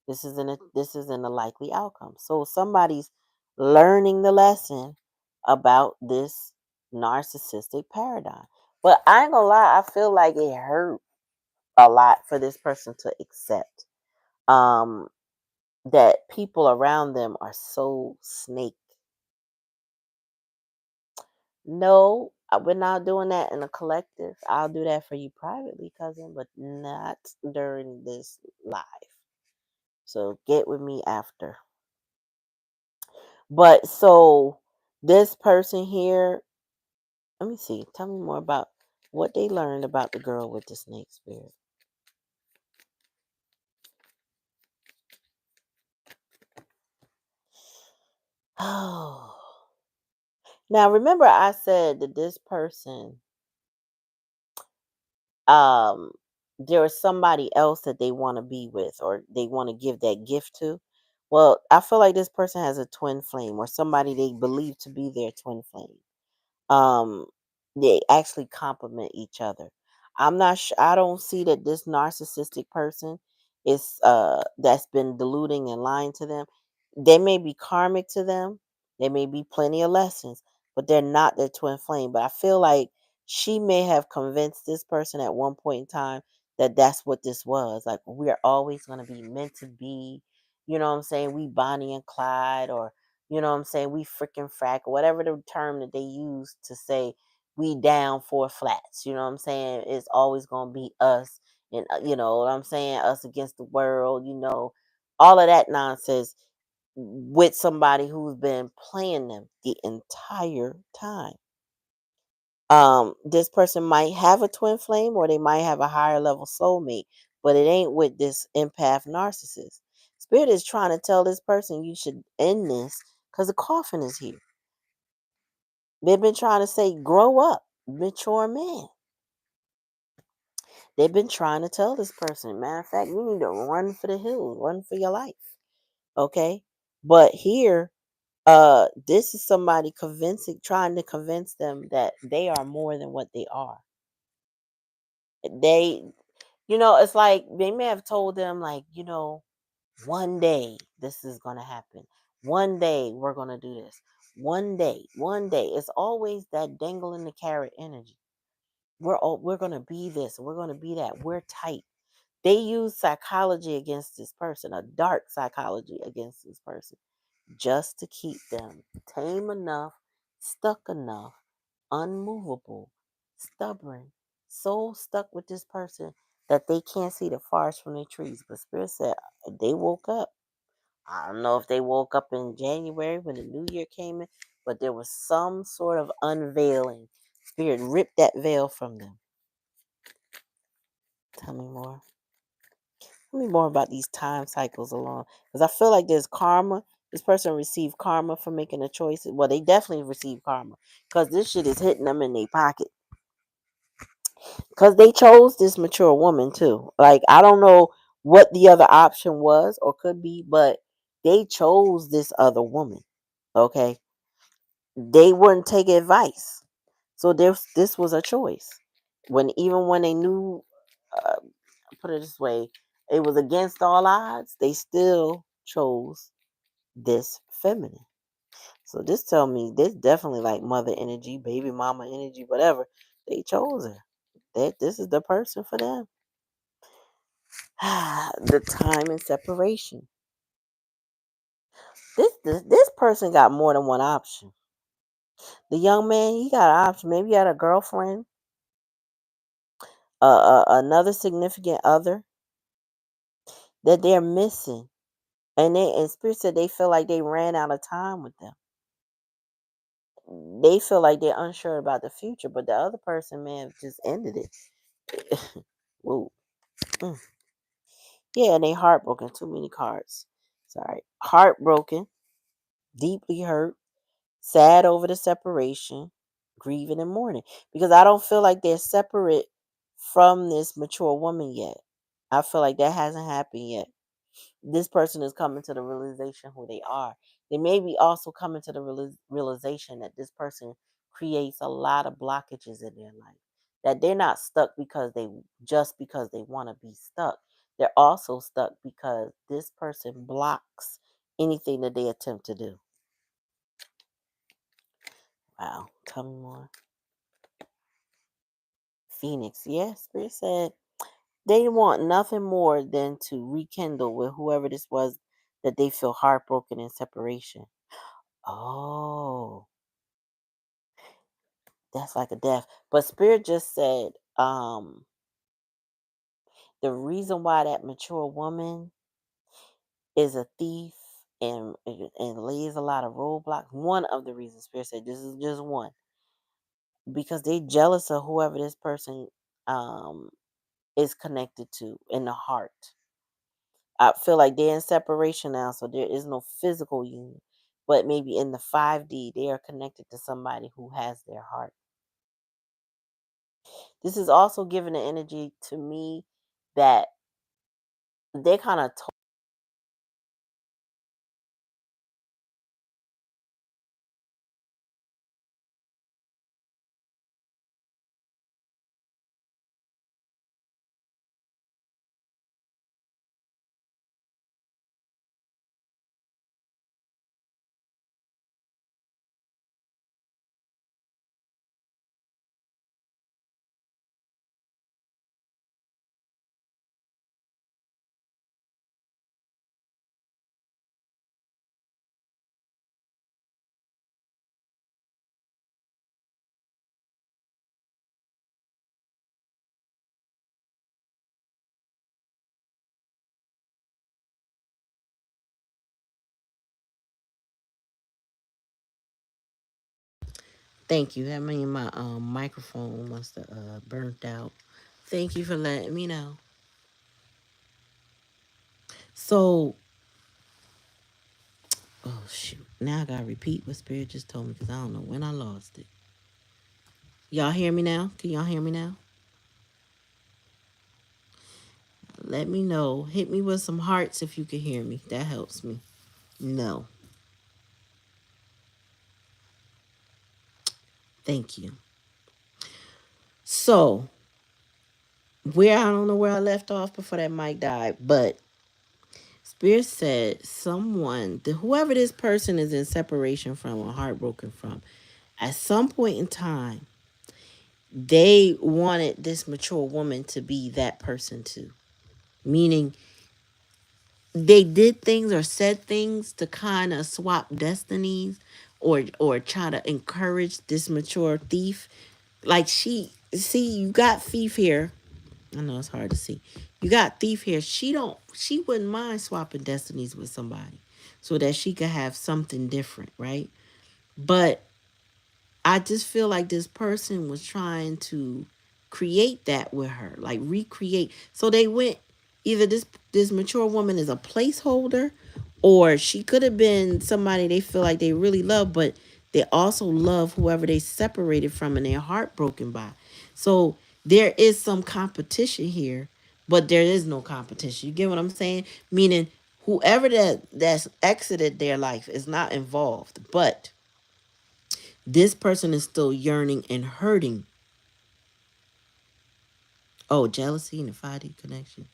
This is in a likely outcome. So somebody's learning the lesson about this narcissistic paradigm. But I ain't gonna lie, I feel like it hurt a lot for this person to accept um that people around them are so snake. No, we're not doing that in a collective. I'll do that for you privately, cousin, but not during this live. So get with me after. But so this person here, let me see. Tell me more about what they learned about the girl with the snake spirit. Oh. Now remember I said that this person um there is somebody else that they want to be with or they want to give that gift to. Well, I feel like this person has a twin flame or somebody they believe to be their twin flame. um they actually complement each other. I'm not sure, I don't see that this narcissistic person is that's been deluding and lying to them. They may be karmic to them, there may be plenty of lessons, but they're not their twin flame. But I feel like she may have convinced this person at one point in time that that's what this was, like we are always going to be meant to be, you know what I'm saying, we Bonnie and Clyde, or you know what I'm saying? We freaking frack, or whatever the term that they use to say we down for flats. You know what I'm saying? It's always going to be us. And, you know what I'm saying? Us against the world, all of that nonsense with somebody who's been playing them the entire time. This person might have a twin flame or they might have a higher level soulmate, but it ain't with this empath narcissist. Spirit is trying to tell this person you should end this because the coffin is here. They've been trying to say, grow up, mature man. They've been trying to tell this person, matter of fact, you need to run for the hills, run for your life. Okay? But here, this is somebody trying to convince them that they are more than what they are. They, it's like they may have told them, like, one day this is gonna happen. One day we're gonna do this. One day. It's always that dangling the carrot energy. We're gonna be this, we're gonna be that. We're tight. They use psychology against this person, a dark psychology against this person, just to keep them tame enough, stuck enough, unmovable, stubborn, so stuck with this person that they can't see the forest from the trees. But Spirit said they woke up. I don't know if they woke up in January when the new year came in, but there was some sort of unveiling. Spirit ripped that veil from them. Tell me more. Tell me more about these time cycles along. Because I feel like there's karma. This person received karma for making a choice. Well, they definitely received karma. Because this shit is hitting them in their pocket. Because they chose this mature woman too. Like, I don't know what the other option was or could be, but they chose this other woman. Okay. They wouldn't take advice. So this was a choice. When they knew, uh, put it this way, it was against all odds, they still chose this feminine. So this tell me this definitely like mother energy, baby mama energy, whatever. They chose her. That this is the person for them. The time and separation. This person got more than one option. The young man, he got an option. Maybe he had a girlfriend, another significant other that they're missing. And Spirit said they feel like they ran out of time with them. They feel like they're unsure about the future, but the other person may have just ended it. Whoa. Mm. Yeah, and they heartbroken. Too many cards. Sorry. Heartbroken, deeply hurt, sad over the separation, grieving and mourning. Because I don't feel like they're separate from this mature woman yet. I feel like that hasn't happened yet. This person is coming to the realization who they are. They may be also coming to the realization that this person creates a lot of blockages in their life. That they're not stuck because they want to be stuck. They're also stuck because this person blocks anything that they attempt to do. Wow, tell me more. Phoenix, yes, Spirit said they want nothing more than to rekindle with whoever this was that they feel heartbroken in separation. Oh, that's like a death. But Spirit just said, the reason why that mature woman is a thief and lays a lot of roadblocks. One of the reasons Spirit said this is just one because they jealous of whoever this person um is connected to in the heart. I feel like they're in separation now, so there is no physical union. But maybe in the 5D, they are connected to somebody who has their heart. This is also giving the energy to me that they kind of thank you. That means my microphone must have burnt out. Thank you for letting me know. So, oh shoot, now I gotta repeat what Spirit just told me because I don't know when I lost it. Y'all hear me now? Can y'all hear me now? Let me know. Hit me with some hearts if you can hear me. That helps me. No, thank you. So, where I don't know where I left off before that mic died, but Spirit said someone, whoever this person is in separation from or heartbroken from, at some point in time, they wanted this mature woman to be that person too. Meaning they did things or said things to kind of swap destinies or try to encourage this mature thief. Like you got thief here. I know it's hard to see. You got thief here. She wouldn't mind swapping destinies with somebody so that she could have something different, right? But I just feel like this person was trying to create that with her, like recreate. So they went either this mature woman is a placeholder, or she could have been somebody they feel like they really love, but they also love whoever they separated from and they're heartbroken by. So there is some competition here, but there is no competition. You get what I'm saying? Meaning whoever that's exited their life is not involved, but this person is still yearning and hurting. Oh, jealousy and the 5D connection.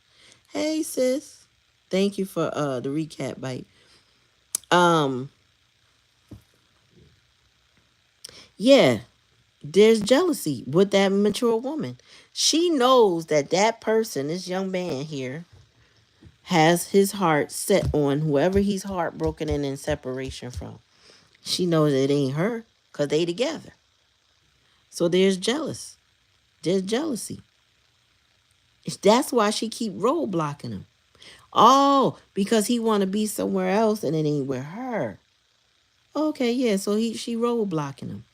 Hey sis. Thank you for the recap bite. Um yeah, there's jealousy with that mature woman. She knows that that person, this young man here, has his heart set on whoever he's heartbroken and in separation from. She knows it ain't her because they together. So there's jealousy. That's why she keep roadblocking him. Oh, because he want to be somewhere else and it ain't with her. Okay, yeah. So she roadblocking him.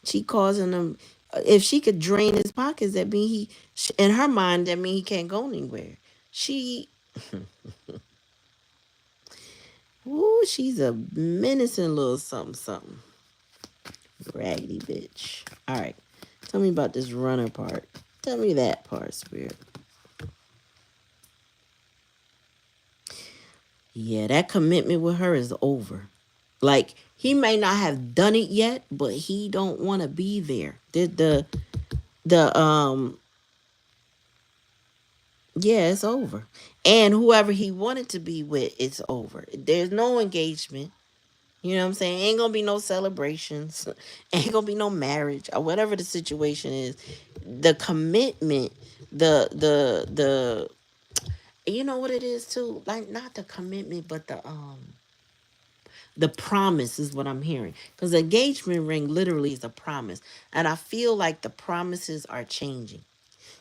She causing him. If she could drain his pockets, that mean in her mind, that mean he can't go anywhere. She, ooh, she's a menacing little something, something. Raggedy bitch. All right, tell me about this runner part. Tell me that part, Spirit. Yeah, that commitment with her is over. Like he may not have done it yet, but he don't want to be there. The yeah, it's over. And whoever he wanted to be with, it's over. There's no engagement. You know what I'm saying? Ain't gonna be no celebrations. Ain't gonna be no marriage or whatever the situation is. The commitment, the you know what it is too? Like not the commitment, but the promise is what I'm hearing. Because the engagement ring literally is a promise. And I feel like the promises are changing.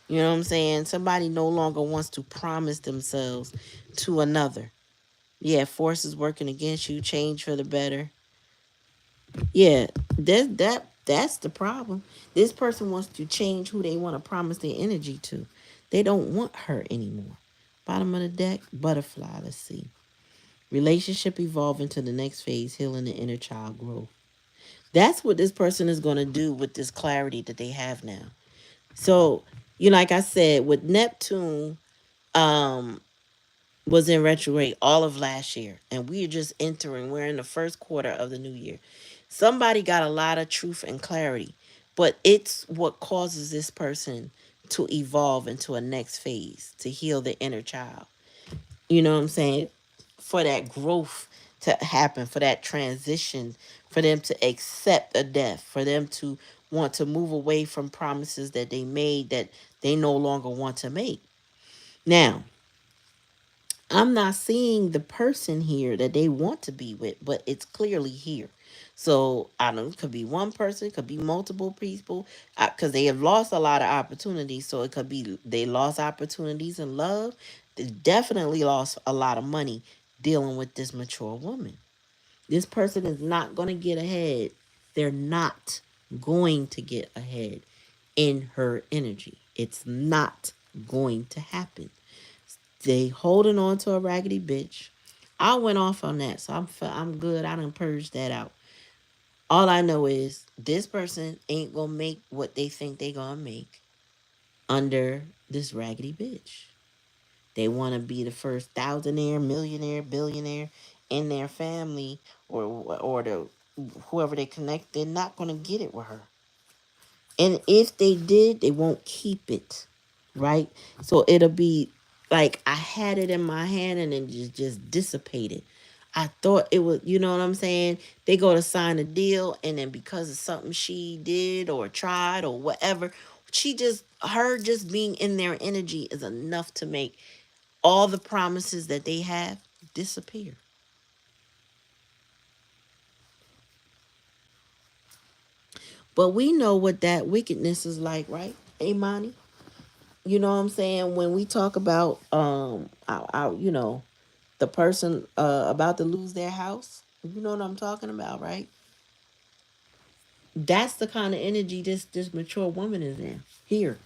You know what I'm saying? Somebody no longer wants to promise themselves to another. Yeah, forces working against you, change for the better. Yeah, that's the problem. This person wants to change who they want to promise their energy to. They don't want her anymore. Bottom of the deck, butterfly. Let's see. Relationship evolving to the next phase, healing the inner child growth. That's what this person is going to do with this clarity that they have now. So, like I said, with Neptune, um, was in retrograde all of last year, and we're just entering. We're in the first quarter of the new year. Somebody got a lot of truth and clarity, but it's what causes this person to evolve into a next phase to heal the inner child. You know what I'm saying? For that growth to happen, for that transition, for them to accept a death, for them to want to move away from promises that they made that they no longer want to make. Now, I'm not seeing the person here that they want to be with, but it's clearly here. So I don't. It could be one person, it could be multiple people, because they have lost a lot of opportunities. So it could be they lost opportunities in love. They definitely lost a lot of money dealing with this mature woman. This person is not going to get ahead. They're not going to get ahead in her energy. It's not going to happen. They holding on to a raggedy bitch. I went off on that, so I'm good. I done purged that out. All I know is this person ain't gonna make what they think they gonna make under this raggedy bitch. They want to be the first thousandaire, millionaire, billionaire in their family, or the whoever they connect. They're not gonna get it with her. And if they did, they won't keep it, right? So it'll be Like I had it in my hand and it just dissipated. I thought it was, you know what I'm saying? They go to sign a deal and then because of something she did or tried or whatever, her just being in their energy is enough to make all the promises that they have disappear. But we know what that wickedness is like, right? Imani? You know what I'm saying? When we talk about the person about to lose their house, you know what I'm talking about, right? That's the kind of energy this mature woman is in here,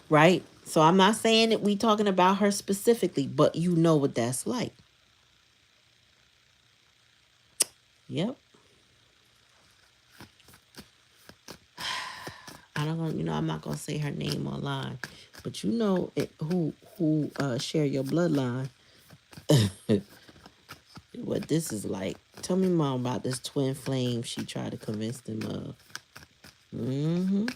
right? So I'm not saying that we talking about her specifically, but you know what that's like. Yep. I don't know, I'm not gonna say her name online, but you know who share your bloodline. What this is like. Tell me more about this twin flame she tried to convince them of. hmm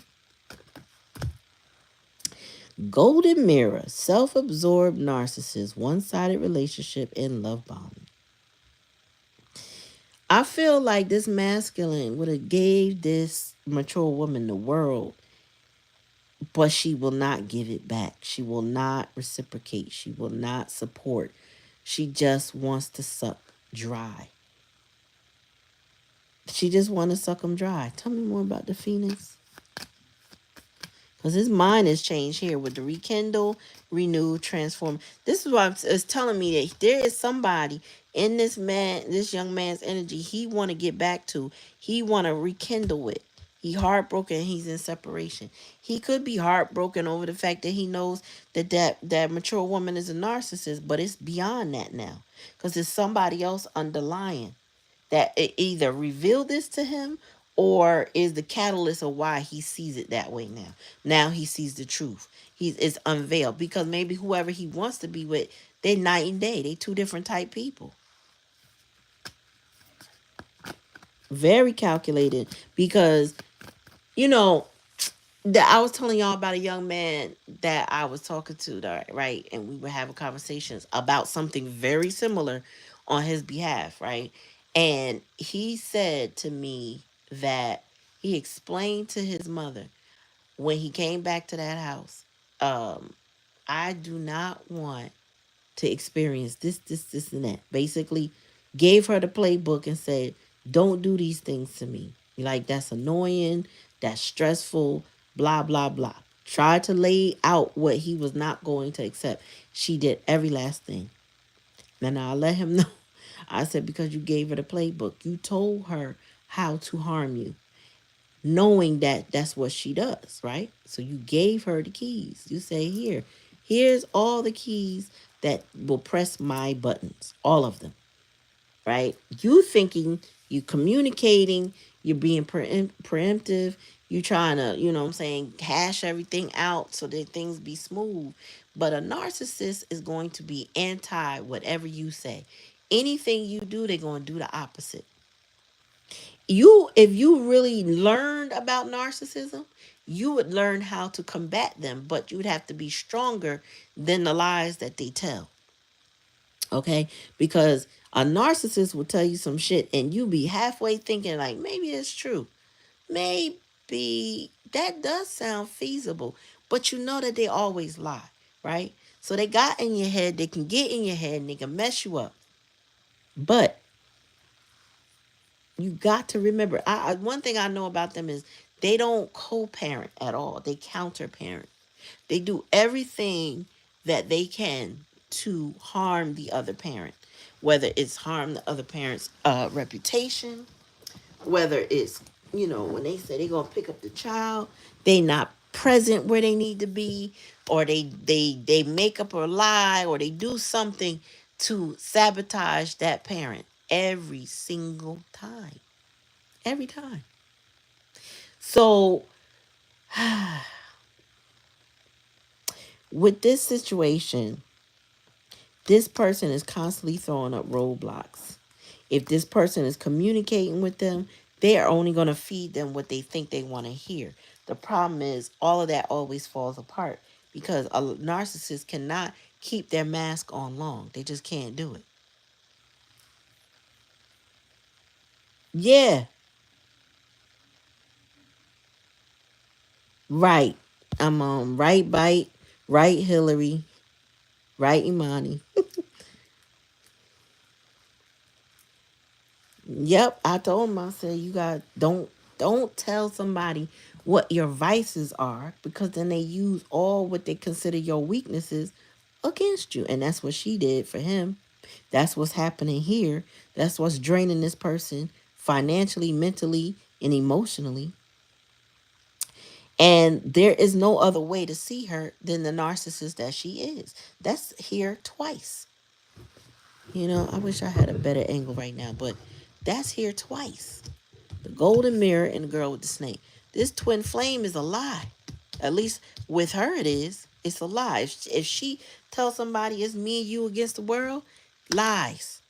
Golden mirror, self-absorbed narcissist, one-sided relationship, and love bombing. I feel like this masculine would have gave this mature woman the world, but she will not give it back. She will not reciprocate. She will not support. She just wants to suck dry. She just want to suck them dry. Tell me more about the Phoenix. Because his mind has changed here with the rekindle, renew, transform. This is why it's telling me that there is somebody in this young man's energy he want to get back to. He want to rekindle it. He heartbroken. He's in separation. He could be heartbroken over the fact that he knows that mature woman is a narcissist, but it's beyond that now because there's somebody else underlying that it either revealed this to him or is the catalyst of why he sees it that way now. Now he sees the truth. It's unveiled because maybe whoever he wants to be with, they're night and day. They two different type people. Very calculated because you know that I was telling y'all about a young man that I was talking to, right? And we were having conversations about something very similar on his behalf, right? And he said to me that he explained to his mother when he came back to that house, um, I do not want to experience this, and that. Basically, gave her the playbook and said, don't do these things to me. Like, that's annoying, that's stressful, blah, blah, blah. Tried to lay out what he was not going to accept. She did every last thing. And I let him know. I said, because you gave her the playbook. You told her how to harm you, knowing that that's what she does, right? So you gave her the keys. You say, here's all the keys that will press my buttons, all of them, right? You thinking, you communicating, you're being preemptive, you trying to, what I'm saying, hash everything out so that things be smooth. But a narcissist is going to be anti whatever you say. Anything you do, they're going to do the opposite. If you really learned about narcissism, you would learn how to combat them, but you would have to be stronger than the lies that they tell. Okay? Because a narcissist will tell you some shit and you be halfway thinking like maybe it's true. Maybe that does sound feasible, but you know that they always lie, right? So they got in your head, they can get in your head and they can mess you up. But you got to remember, one thing I know about them is they don't co-parent at all. They counter-parent. They do everything that they can to harm the other parent, whether it's harm the other parent's reputation, whether it's, when they say they're gonna pick up the child, they not present where they need to be, or they make up a lie, or they do something to sabotage that parent every single time. Every time. So with this situation, this person is constantly throwing up roadblocks. If this person is communicating with them, they are only going to feed them what they think they want to hear. The problem is all of that always falls apart because a narcissist cannot keep their mask on long. They just can't do it. Yeah, right. I'm on right bite, right Hillary, right Imani. Yep, I told him. I said, "You got don't tell somebody what your vices are, because then they use all what they consider your weaknesses against you." And that's what she did for him. That's what's happening here. That's what's draining this person financially, mentally, and emotionally. And there is no other way to see her than the narcissist that she is. That's here twice. I wish I had a better angle right now, but that's here twice. The golden mirror and the girl with the snake. This twin flame is a lie. At least with her, it is. It's a lie. If she tells somebody it's me and you against the world, lies.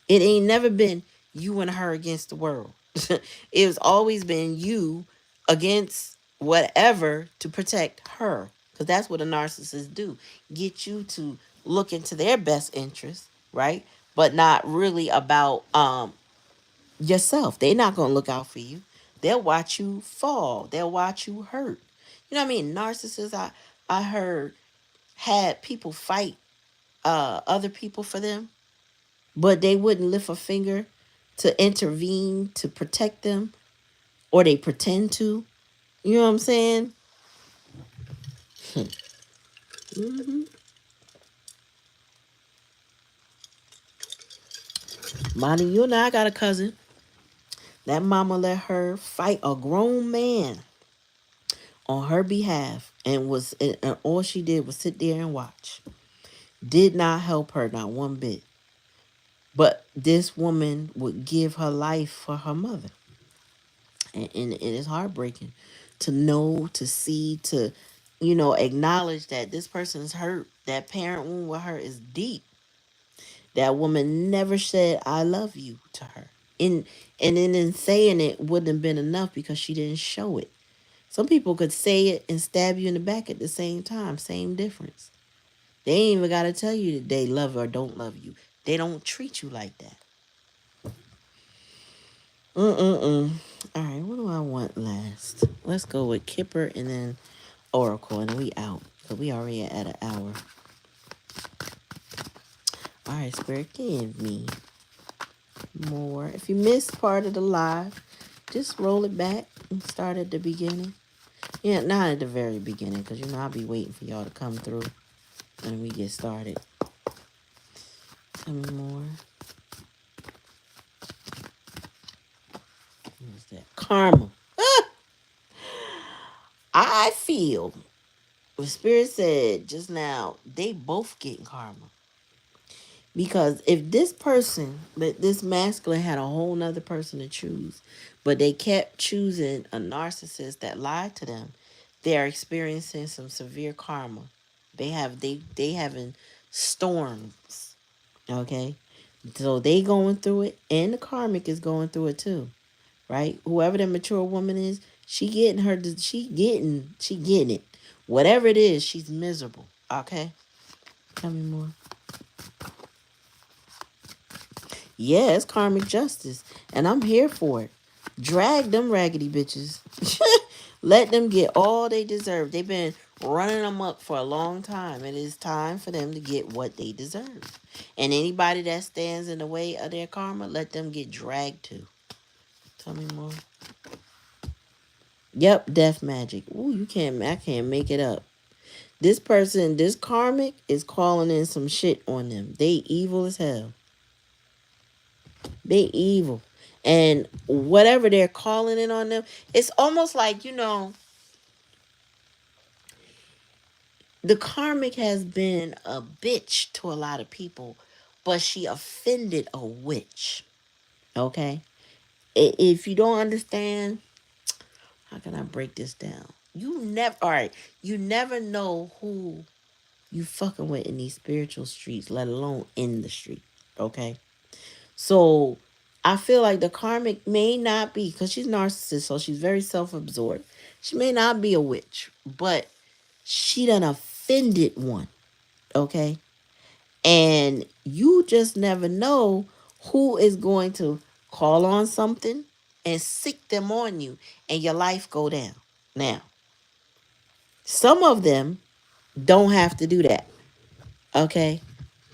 It ain't never been you and her against the world. It's always been you against whatever to protect her. Because that's what a narcissist do. Get you to look into their best interest, right? But not really about yourself. They're not gonna look out for you. They'll watch you fall. They'll watch you hurt. You know what I mean? Narcissists, I heard, had people fight other people for them, but they wouldn't lift a finger to intervene to protect them, or they pretend to. You know what I'm saying? Hmm. Monty, you and I got a cousin. That mama let her fight a grown man on her behalf, and all she did was sit there and watch. Did not help her, not one bit. But this woman would give her life for her mother. And it is heartbreaking to know, to see, to, acknowledge that this person is hurt. That parent wound with her is deep. That woman never said, "I love you" to her. And, and then in saying it wouldn't have been enough because she didn't show it. Some people could say it and stab you in the back at the same time. Same difference. They ain't even got to tell you that they love or don't love you. They don't treat you like that. Mm-mm-mm. All right, what do I want last? Let's go with Kipper and then Oracle, and then we out. Because we already at an hour. All right, Spirit, give me more. If you missed part of the live, just roll it back and start at the beginning. Yeah, not at the very beginning, because, I'll be waiting for y'all to come through and we get started. Tell me more. What's that? Karma. I feel the Spirit said just now, they both getting karma. Because if this person, this masculine had a whole nother person to choose, but they kept choosing a narcissist that lied to them, they are experiencing some severe karma. They having storms. Okay? So they going through it, and the karmic is going through it too. Right? Whoever the mature woman is, she getting it. Whatever it is, she's miserable. Okay? Tell me more. Yeah, it's karmic justice, and I'm here for it. Drag them raggedy bitches. Let them get all they deserve. They've been running them up for a long time. It is time for them to get what they deserve. And anybody that stands in the way of their karma, let them get dragged to. Tell me more. Yep, death magic. Ooh, I can't make it up. This person, this karmic, is calling in some shit on them. They evil as hell. They evil. And whatever they're calling in on them, it's almost like, the karmic has been a bitch to a lot of people, but she offended a witch. Okay? If you don't understand, how can I break this down? You never know who you fucking with in these spiritual streets, let alone in the street. Okay? So I feel like the karmic may not be, because she's narcissist, so she's very self-absorbed. She may not be a witch, but she done offended one. Okay? And you just never know who is going to call on something and sick them on you and your life go down. Now, some of them don't have to do that. Okay?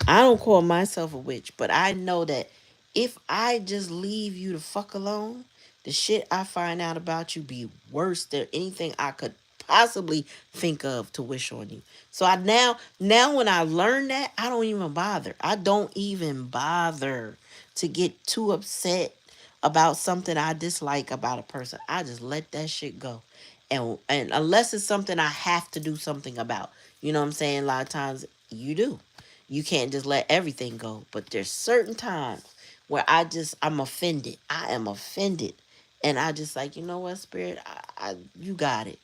I don't call myself a witch, but I know that if I just leave you the fuck alone, the shit I find out about you be worse than anything I could possibly think of to wish on you. So I now when I learn that, I don't even bother. I don't even bother to get too upset about something I dislike about a person. I just let that shit go. And unless it's something I have to do something about. You know what I'm saying? A lot of times you do. You can't just let everything go. But there's certain times where I'm offended. I am offended. And I just like, you know what, spirit, you got it.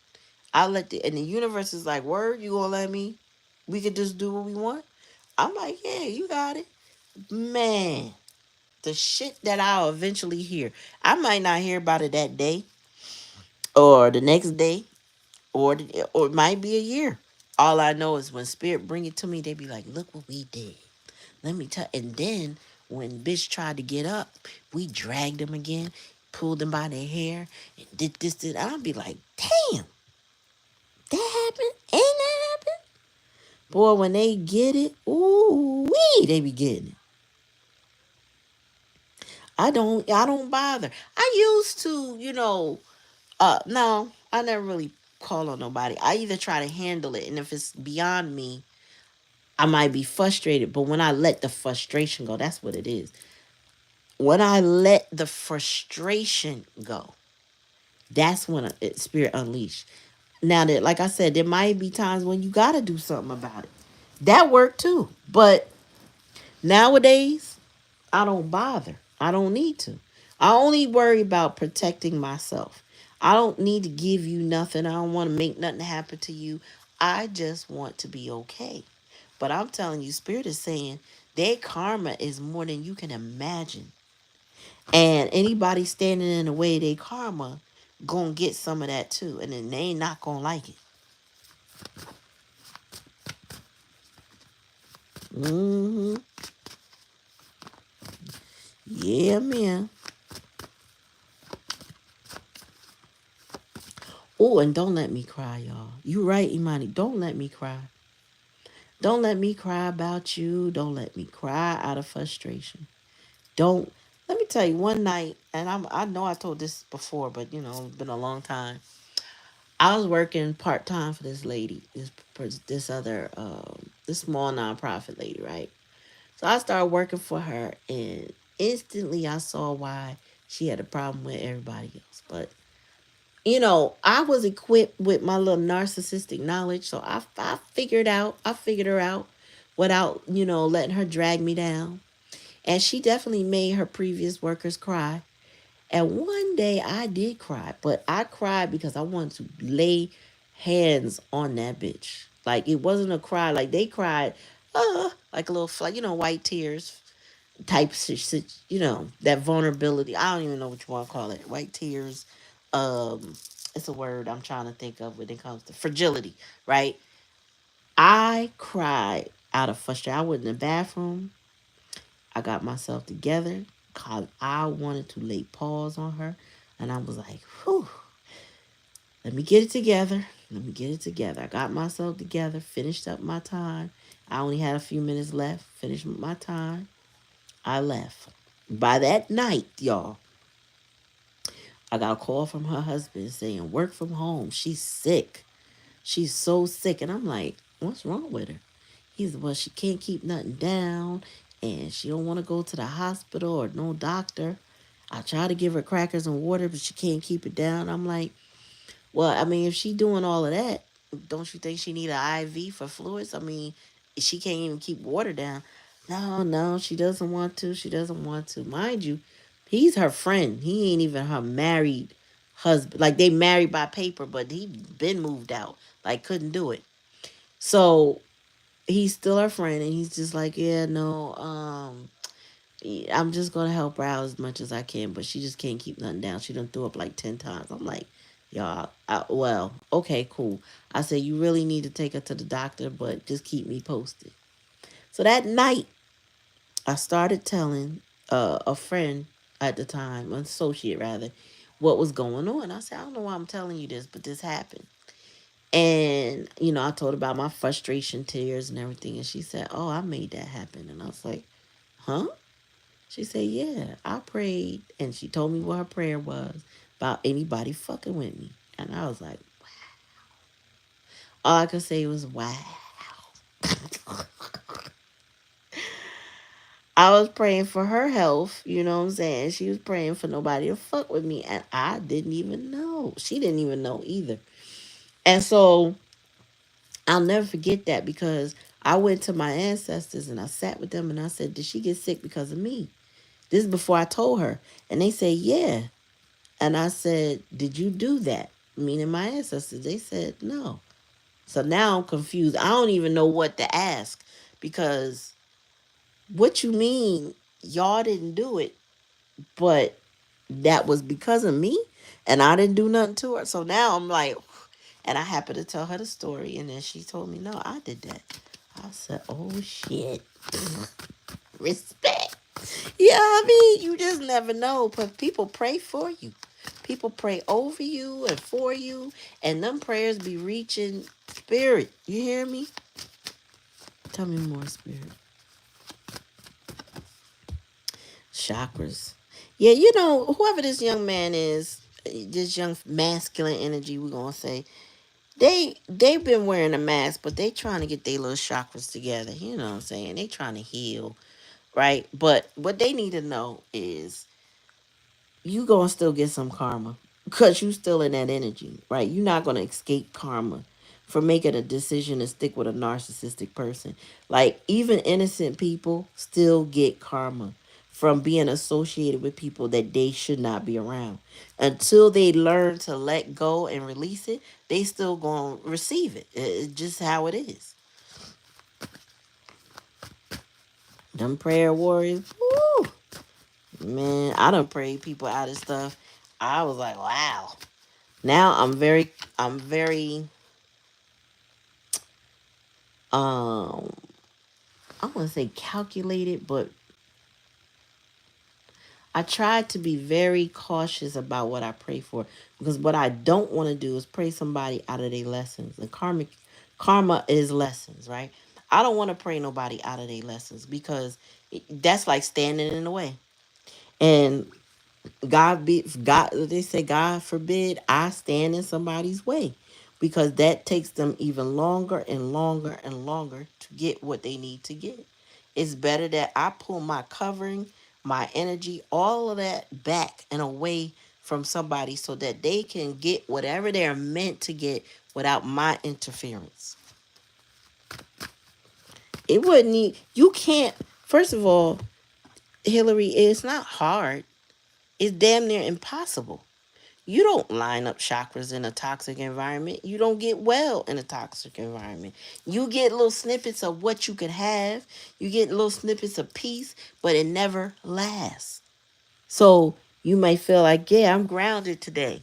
And the universe is like, word, you gonna let me? We could just do what we want. I'm like, yeah, you got it. Man, the shit that I'll eventually hear. I might not hear about it that day or the next day or it might be a year. All I know is when spirit bring it to me, they be like, look what we did. Let me tell. And then when bitch tried to get up, we dragged him again, pulled them by their hair, and did this, did. I'll be like, damn, that happened, and that happened. Boy, when they get it, ooh wee, they be getting it. I don't bother. I used to, no, I never really call on nobody. I either try to handle it, and if it's beyond me, I might be frustrated. But when I let the frustration go, that's what it is. When I let the frustration go, that's when spirit unleashed. Now that, like I said, there might be times when you gotta do something about it. That worked too. But nowadays, I don't bother. I don't need to. I only worry about protecting myself. I don't need to give you nothing. I don't want to make nothing happen to you. I just want to be okay. But I'm telling you, Spirit is saying their karma is more than you can imagine. And anybody standing in the way of their karma gonna get some of that too. And then they ain't not gonna like it. Mm-hmm. Yeah, man. Oh, and don't let me cry, y'all. You right, Imani. Don't let me cry. Don't let me cry about you. Don't let me cry out of frustration. Don't. Let me tell you, one night, and I know I told this before, but it's been a long time. I was working part time for this lady, this small nonprofit lady, right? So I started working for her, and instantly I saw why she had a problem with everybody else. But I was equipped with my little narcissistic knowledge, so I figured her out without letting her drag me down. And she definitely made her previous workers cry. And one day I did cry, but I cried because I wanted to lay hands on that bitch. Like it wasn't a cry, like they cried, like a little, white tears type, that vulnerability. I don't even know what you want to call it. White tears. Um, it's a word I'm trying to think of when it comes to fragility, right? I cried out of frustration. I went in the bathroom. I got myself together because I wanted to lay paws on her. And I was like, whew, let me get it together. Let me get it together. I got myself together, finished up my time. I only had a few minutes left, finished my time. I left. By that night, y'all, I got a call from her husband saying, work from home. She's sick. She's so sick. And I'm like, what's wrong with her? He's, well, she can't keep nothing down and she don't want to go to the hospital or no doctor. I try to give her crackers and water, but she can't keep it down. I'm like, well, I mean, if she doing all of that, don't you think she need an IV for fluids? I mean, she can't even keep water down. No, no, she doesn't want to. She doesn't want to. Mind you, he's her friend. He ain't even her married husband. Like they married by paper, but he been moved out. Like couldn't do it. So he's still her friend, and he's just like, yeah, no, I'm just gonna help her out as much as I can, but she just can't keep nothing down. She done threw up like 10 times. I'm like, y'all, well, okay, cool. I said you really need to take her to the doctor, but just keep me posted. So that night, I started telling a friend at the time, an associate rather, what was going on. I said, I don't know why I'm telling you this, but this happened. And, I told her about my frustration, tears, and everything. And she said, Oh, I made that happen. And I was like, Huh? She said, Yeah, I prayed. And she told me what her prayer was about anybody fucking with me. And I was like, all I could say was, Wow. I was praying for her health, you know what I'm saying? She was praying for nobody to fuck with me. And I didn't even know. She didn't even know either. And so I'll never forget that because I went to my ancestors and I sat with them and I said, Did she get sick because of me? This is before I told her. And they said, Yeah. And I said, Did you do that? Meaning my ancestors. They said, No. So now I'm confused. I don't even know what to ask because what you mean y'all didn't do it, but that was because of me and I didn't do nothing to her. So now I'm like, and I happened to tell her the story and then she told me, No, I did that. I said, Oh shit. Respect. Yeah, I mean, you just never know. But people pray for you. People pray over you and for you. And them prayers be reaching spirit. You hear me? Tell me more, spirit. Chakras. Yeah, whoever this young man is, this young masculine energy, we're gonna say, they've been wearing a mask, but they trying to get their little chakras together. You know what I'm saying? They trying to heal, right? But what they need to know is you gonna still get some karma because you still in that energy, right? You're not gonna escape karma for making a decision to stick with a narcissistic person. Like even innocent people still get karma from being associated with people that they should not be around. Until they learn to let go and release it, they still gonna receive it. It's just how it is. Them prayer warriors, woo, man, I done prayed people out of stuff. I was like, wow. Now I'm very um I want to say calculated, but I try to be very cautious about what I pray for because what I don't want to do is pray somebody out of their lessons. And karma is lessons, right? I don't want to pray nobody out of their lessons because that's like standing in the way. And God, they say God forbid I stand in somebody's way because that takes them even longer and longer and longer to get what they need to get. It's better that I pull my covering, my energy, all of that back and away from somebody so that they can get whatever they're meant to get without my interference. It wouldn't need, you can't, first of all, Hillary, it's not hard. It's damn near impossible. You don't line up chakras in a toxic environment. You don't get well in a toxic environment. You get little snippets of what you could have. You get little snippets of peace, but it never lasts. So you may feel like, yeah, I'm grounded today.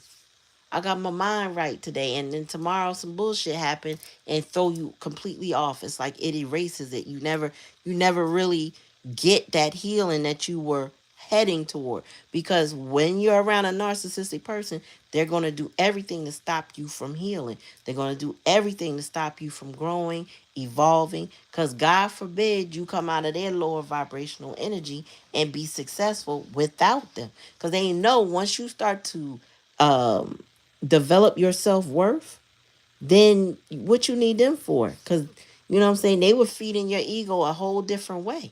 I got my mind right today, and then tomorrow some bullshit happen and throw you completely off. It's like it erases it. You never really get that healing that you were heading toward because when you're around a narcissistic person, they're going to do everything to stop you from healing. They're going to do everything to stop you from growing, evolving, because God forbid you come out of their lower vibrational energy and be successful without them, because they know once you start to um develop your self-worth, then what you need them for? Because you know what I'm saying, they were feeding your ego a whole different way.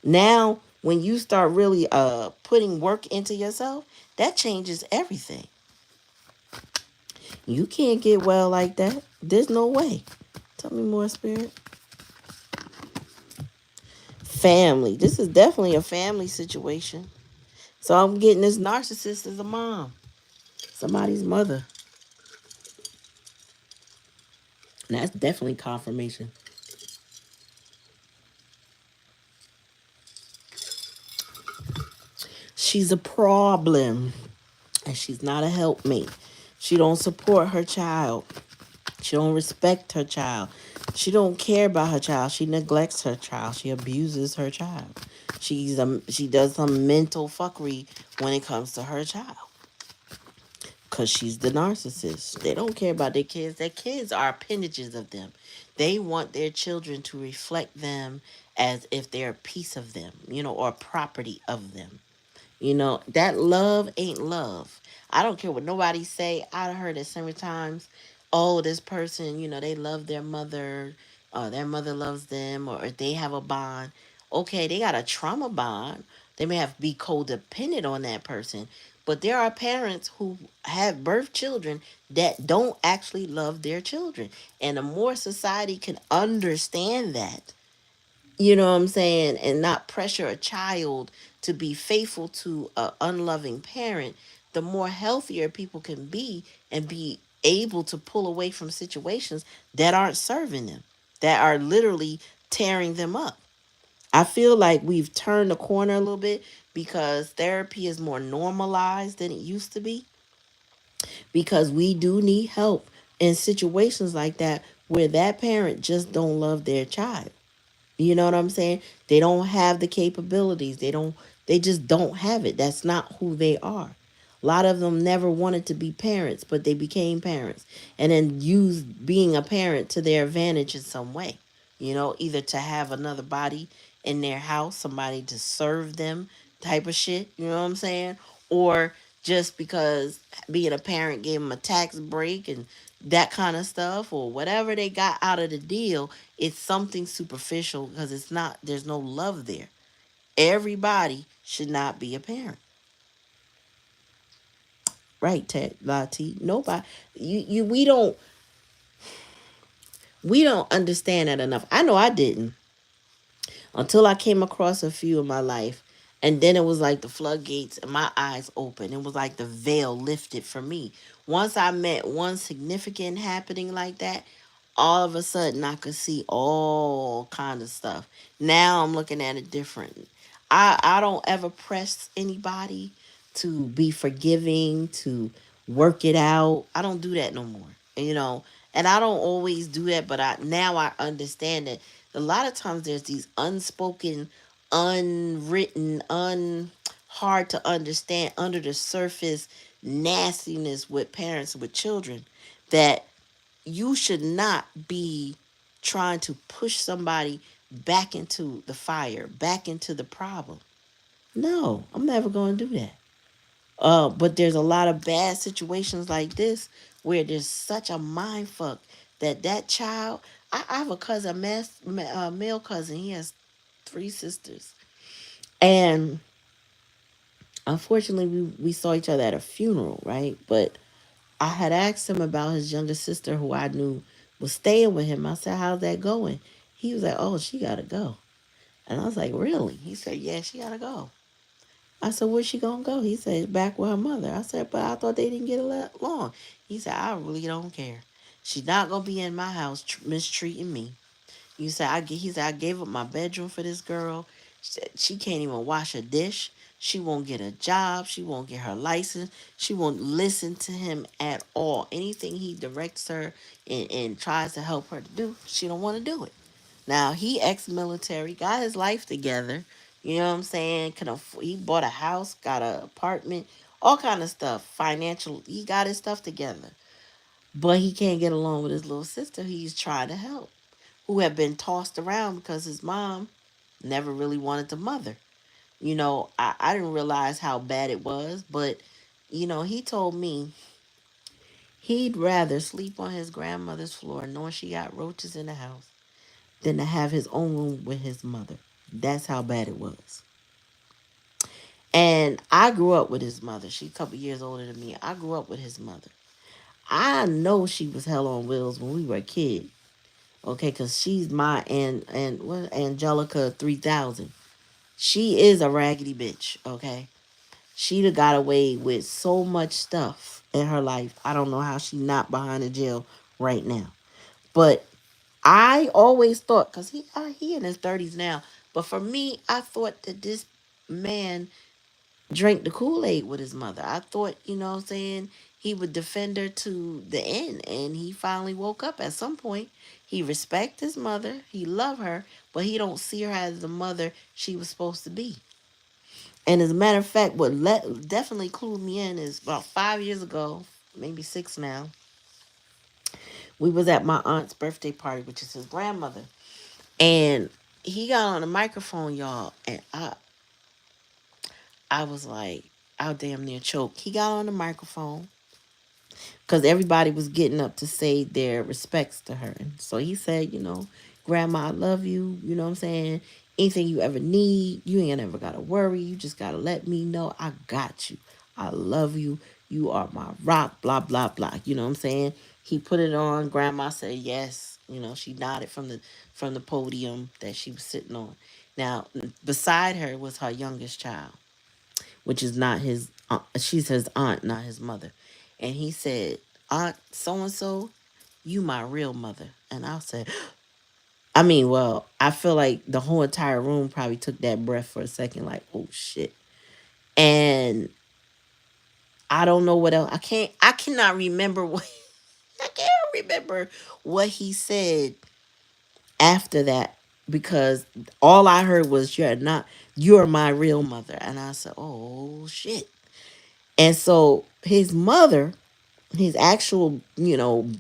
Now when you start really putting work into yourself, that changes everything. You can't get well like that. There's no way. Tell me more, spirit. Family, this is definitely a family situation. So I'm getting this narcissist as a mom, somebody's mother, and that's definitely confirmation. She's a problem and she's not a helpmate. She don't support her child. She don't respect her child. She don't care about her child. She neglects her child. She abuses her child. She does some mental fuckery when it comes to her child. Cause she's the narcissist. They don't care about their kids. Their kids are appendages of them. They want their children to reflect them as if they're a piece of them, or property of them. That love ain't love. I don't care what nobody say. I heard it so many times. Oh, this person, they love their mother, their mother loves them, or they have a bond. Okay, they got a trauma bond. They may have to be codependent on that person. But there are parents who have birth children that don't actually love their children. And the more society can understand that, what I'm saying, and not pressure a child to be faithful to an unloving parent, the more healthier people can be and be able to pull away from situations that aren't serving them, that are literally tearing them up. I feel like we've turned the corner a little bit because therapy is more normalized than it used to be, because we do need help in situations like that where that parent just don't love their child. You know what I'm saying? They don't have the capabilities. They just don't have it. That's not who they are. A lot of them never wanted to be parents, but they became parents and then used being a parent to their advantage in some way. Either to have another body in their house, somebody to serve them type of shit, you know what I'm saying? Or just because being a parent gave them a tax break and that kind of stuff, or whatever they got out of the deal, it's something superficial because there's no love there. Everybody should not be a parent. Right, Ted Lati. Nobody, we don't understand that enough. I know I didn't until I came across a few in my life. And then it was like the floodgates and my eyes opened. It was like the veil lifted for me. Once I met one significant happening like that, all of a sudden I could see all kind of stuff. Now I'm looking at it different. I don't ever press anybody to be forgiving, to work it out. I don't do that no more. You know, and I don't always do that, but I understand that a lot of times there's these unspoken, unwritten, hard to understand under the surface nastiness with parents with children that you should not be trying to push somebody back into the fire, back into the problem. No, I'm never going to do that. But there's a lot of bad situations like this where there's such a mind fuck that child. I have a cousin, male cousin. He has three sisters, and unfortunately, we saw each other at a funeral, right? But I had asked him about his younger sister, who I knew was staying with him. I said, "How's that going?" He was like, "Oh, she gotta go," and I was like, "Really?" He said, "Yeah, she gotta go." I said, "Where's she gonna go?" He said, "Back with her mother." I said, "But I thought they didn't get along." He said, "I really don't care. She's not gonna be in my house mistreating me." He said, "I gave up my bedroom for this girl. She can't even wash a dish. She won't get a job. She won't get her license. She won't listen to him at all. Anything he directs her and tries to help her to do, she don't want to do it." Now he ex-military, got his life together. You know what I'm saying? He bought a house, got an apartment, all kind of stuff. Financial, he got his stuff together, but he can't get along with his little sister. He's trying to help, who have been tossed around because his mom never really wanted to mother. I didn't realize how bad it was, but he told me he'd rather sleep on his grandmother's floor knowing she got roaches in the house than to have his own room with his mother. That's how bad it was. And I grew up with his mother. She's a couple years older than me. I grew up with his mother. I know she was hell on wheels when we were a kid. Okay, because she's my and what Angelica 3000. She is a raggedy bitch. Okay, she'd have got away with so much stuff in her life. I don't know how she not behind the jail right now. But I always thought, because he in his 30s now, but for me, I thought that this man drank the Kool-Aid with his mother. I thought, what I'm saying, he would defend her to the end, and he finally woke up at some point. He respect his mother, he love her, but he don't see her as the mother she was supposed to be. And as a matter of fact, what definitely clued me in is about 5 years ago, maybe six now. We was at my aunt's birthday party, which is his grandmother, and he got on the microphone, y'all, and I was like, I damn near choked. He got on the microphone because everybody was getting up to say their respects to her. And so he said, Grandma, I love you. You know what I'm saying? Anything you ever need, you ain't ever got to worry. You just got to let me know I got you. I love you. You are my rock, blah, blah, blah. You know what I'm saying? He put it on. Grandma said yes. She nodded from the podium that she was sitting on. Now, beside her was her youngest child, which is not his she's his aunt, not his mother. And he said, Aunt so and so, you my real mother. And I said, I mean, well, I feel like the whole entire room probably took that breath for a second, like, oh shit. And I don't know what else. I cannot remember what I can't remember what he said after that, because all I heard was you're my real mother. And I said, oh shit. And so his mother, his actual,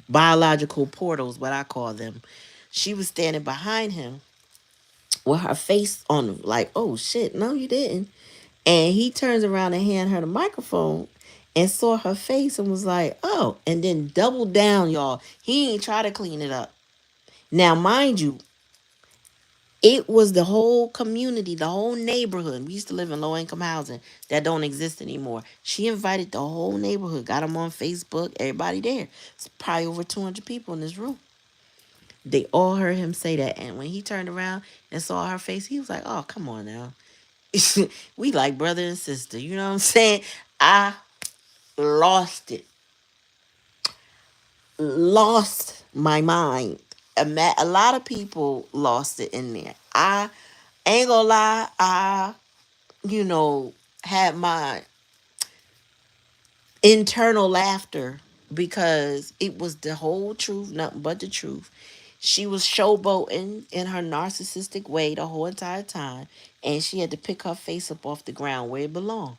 biological portals, what I call them, she was standing behind him with her face on, like, oh shit, no, you didn't. And he turns around and hand her the microphone and saw her face and was like, oh, and then doubled down, y'all. He ain't try to clean it up. Now, mind you, it was the whole community, the whole neighborhood. We used to live in low income housing that don't exist anymore. She invited the whole neighborhood, got them on Facebook, everybody there. It's probably over 200 people in this room. They all heard him say that. And when he turned around and saw her face, he was like, oh, come on now. We like brother and sister. You know what I'm saying? I lost it. Lost my mind. A lot of people lost it in there. I ain't gonna lie. You know, had my internal laughter because it was the whole truth, nothing but the truth. She was showboating in her narcissistic way the whole entire time, and she had to pick her face up off the ground where it belonged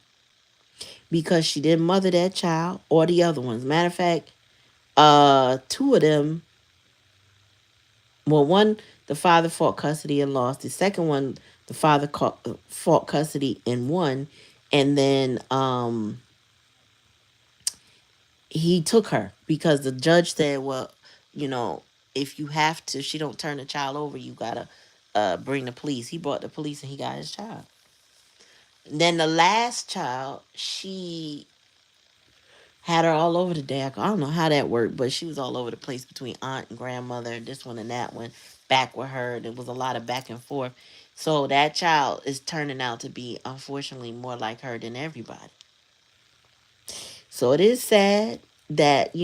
because she didn't mother that child or the other ones. Matter of fact, two of them. Well, one, the father fought custody and lost. The second one, the father fought custody and won, and then he took her because the judge said, well, you know, if you have to, she don't turn the child over, you gotta bring the police. He brought the police and he got his child. And then the last child, she had her all over the deck. I don't know how that worked, but she was all over the place between aunt and grandmother, this one and that one, back with her. There was a lot of back and forth. So that child is turning out to be, unfortunately, more like her than everybody. So it is sad that,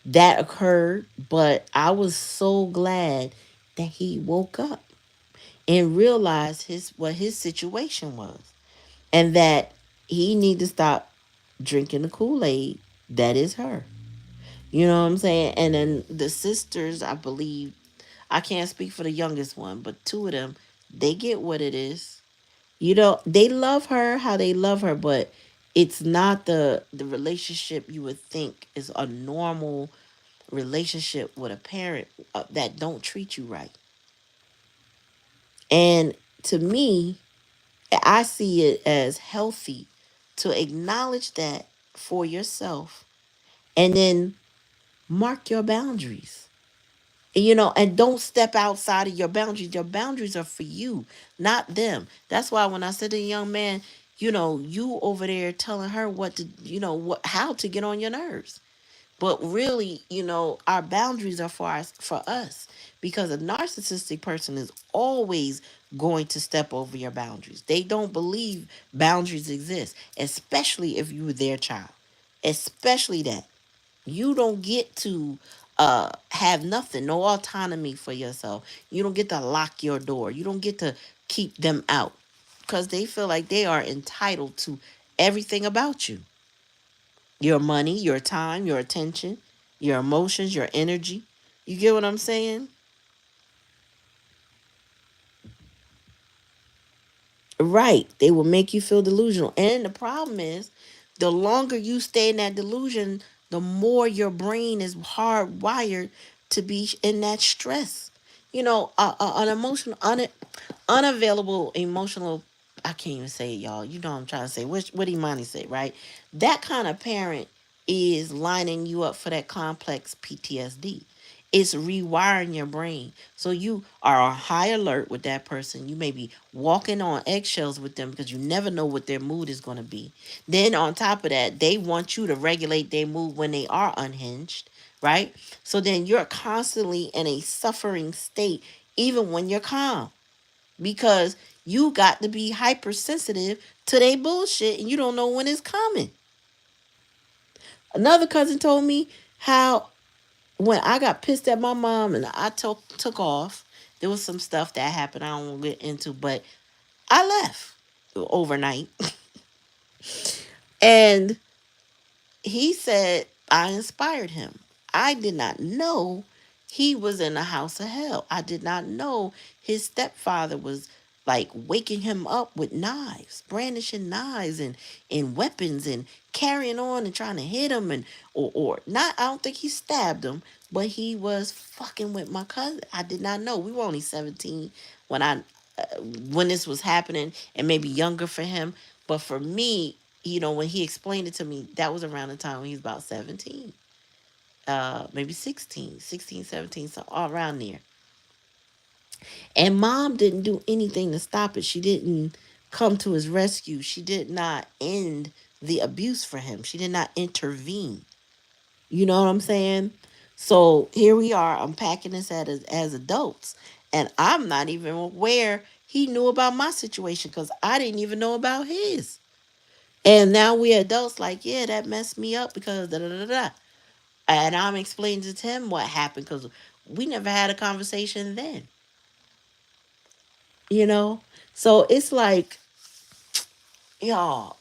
that occurred, but I was so glad that he woke up and realized what his situation was, and that he need to stop drinking the Kool-Aid that is her. You know what I'm saying? And then the sisters, I believe, I can't speak for the youngest one, but two of them, they get what it is. They love her how they love her, but it's not the relationship you would think is a normal relationship with a parent that don't treat you right. And to me, I see it as healthy to acknowledge that for yourself and then mark your boundaries. And don't step outside of your boundaries. Your boundaries are for you, not them. That's why when I said to the young man, you over there telling her what to, how to get on your nerves. But really, our boundaries are for us because a narcissistic person is always going to step over your boundaries. They don't believe boundaries exist, especially if you were their child. Especially that. You don't get to have nothing, no autonomy for yourself. You don't get to lock your door. You don't get to keep them out. because they feel like they are entitled to everything about you: your money, your time, your attention, your emotions, your energy. You get what I'm saying? Right. They will make you feel delusional. And the problem is, the longer you stay in that delusion, the more your brain is hardwired to be in that stress. An unavailable emotional, I can't even say it, y'all. You know what I'm trying to say. What Imani said, right? That kind of parent is lining you up for that complex PTSD. It's rewiring your brain. So you are on high alert with that person. You may be walking on eggshells with them because you never know what their mood is going to be. Then on top of that, they want you to regulate their mood when they are unhinged, right? So then you're constantly in a suffering state even when you're calm, because you got to be hypersensitive to their bullshit and you don't know when it's coming. Another cousin told me how when I got pissed at my mom and I took off, there was some stuff that happened I don't want to get into, but I left overnight. And he said I inspired him. I did not know he was in a house of hell. I did not know his stepfather was like waking him up with knives, brandishing knives and weapons and carrying on and trying to hit him, and or not. I don't think he stabbed him, but he was fucking with my cousin. I did not know. We were only 17 when I when this was happening, and maybe younger for him. But for me, when he explained it to me, that was around the time when he was about 17, maybe 16, 17, so all around there. And mom didn't do anything to stop it. She didn't come to his rescue. She did not end the abuse for him. She did not intervene. You know what I'm saying? So here we are unpacking this as adults. And I'm not even aware he knew about my situation because I didn't even know about his. And now we adults like, yeah, that messed me up because da da da da. And I'm explaining to him what happened because we never had a conversation then, you know? So it's like, y'all,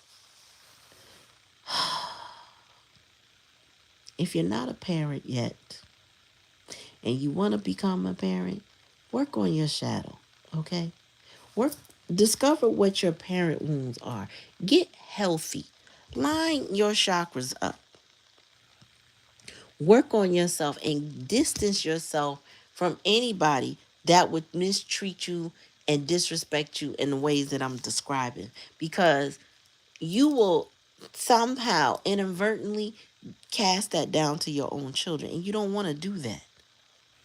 if you're not a parent yet and you want to become a parent, work on your shadow, okay? Work, discover what your parent wounds are. Get healthy. Line your chakras up. Work on yourself and distance yourself from anybody that would mistreat you and disrespect you in the ways that I'm describing, because you will somehow inadvertently cast that down to your own children, and you don't want to do that.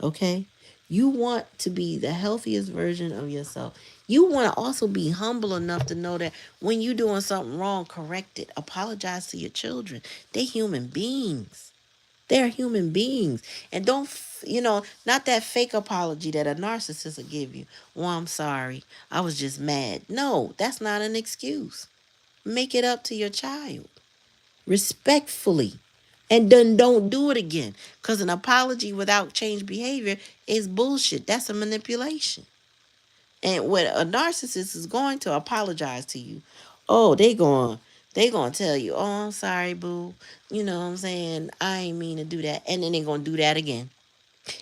Okay? You want to be the healthiest version of yourself. You want to also be humble enough to know that when you're doing something wrong, correct it. Apologize to your children. They're human beings. They're human beings. And don't, not that fake apology that a narcissist will give you. Well, I'm sorry. I was just mad. No, that's not an excuse. Make it up to your child respectfully. And then don't do it again. Because an apology without change behavior is bullshit. That's a manipulation. And when a narcissist is going to apologize to you, oh, they going to tell you, oh, I'm sorry, boo. You know what I'm saying? I ain't mean to do that. And then they going to do that again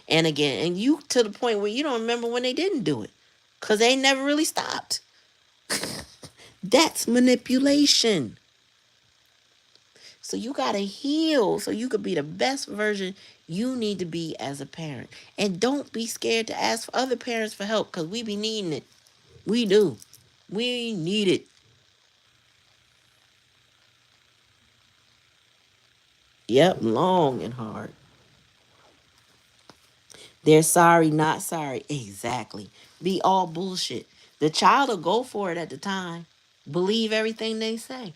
and again. And you to the point where you don't remember when they didn't do it. Because they never really stopped. That's manipulation. So you got to heal so you could be the best version you need to be as a parent. And don't be scared to ask for other parents for help, because we be needing it. We do. We need it. Yep, long and hard. They're sorry, not sorry. Exactly. Be all bullshit. The child will go for it at the time. Believe everything they say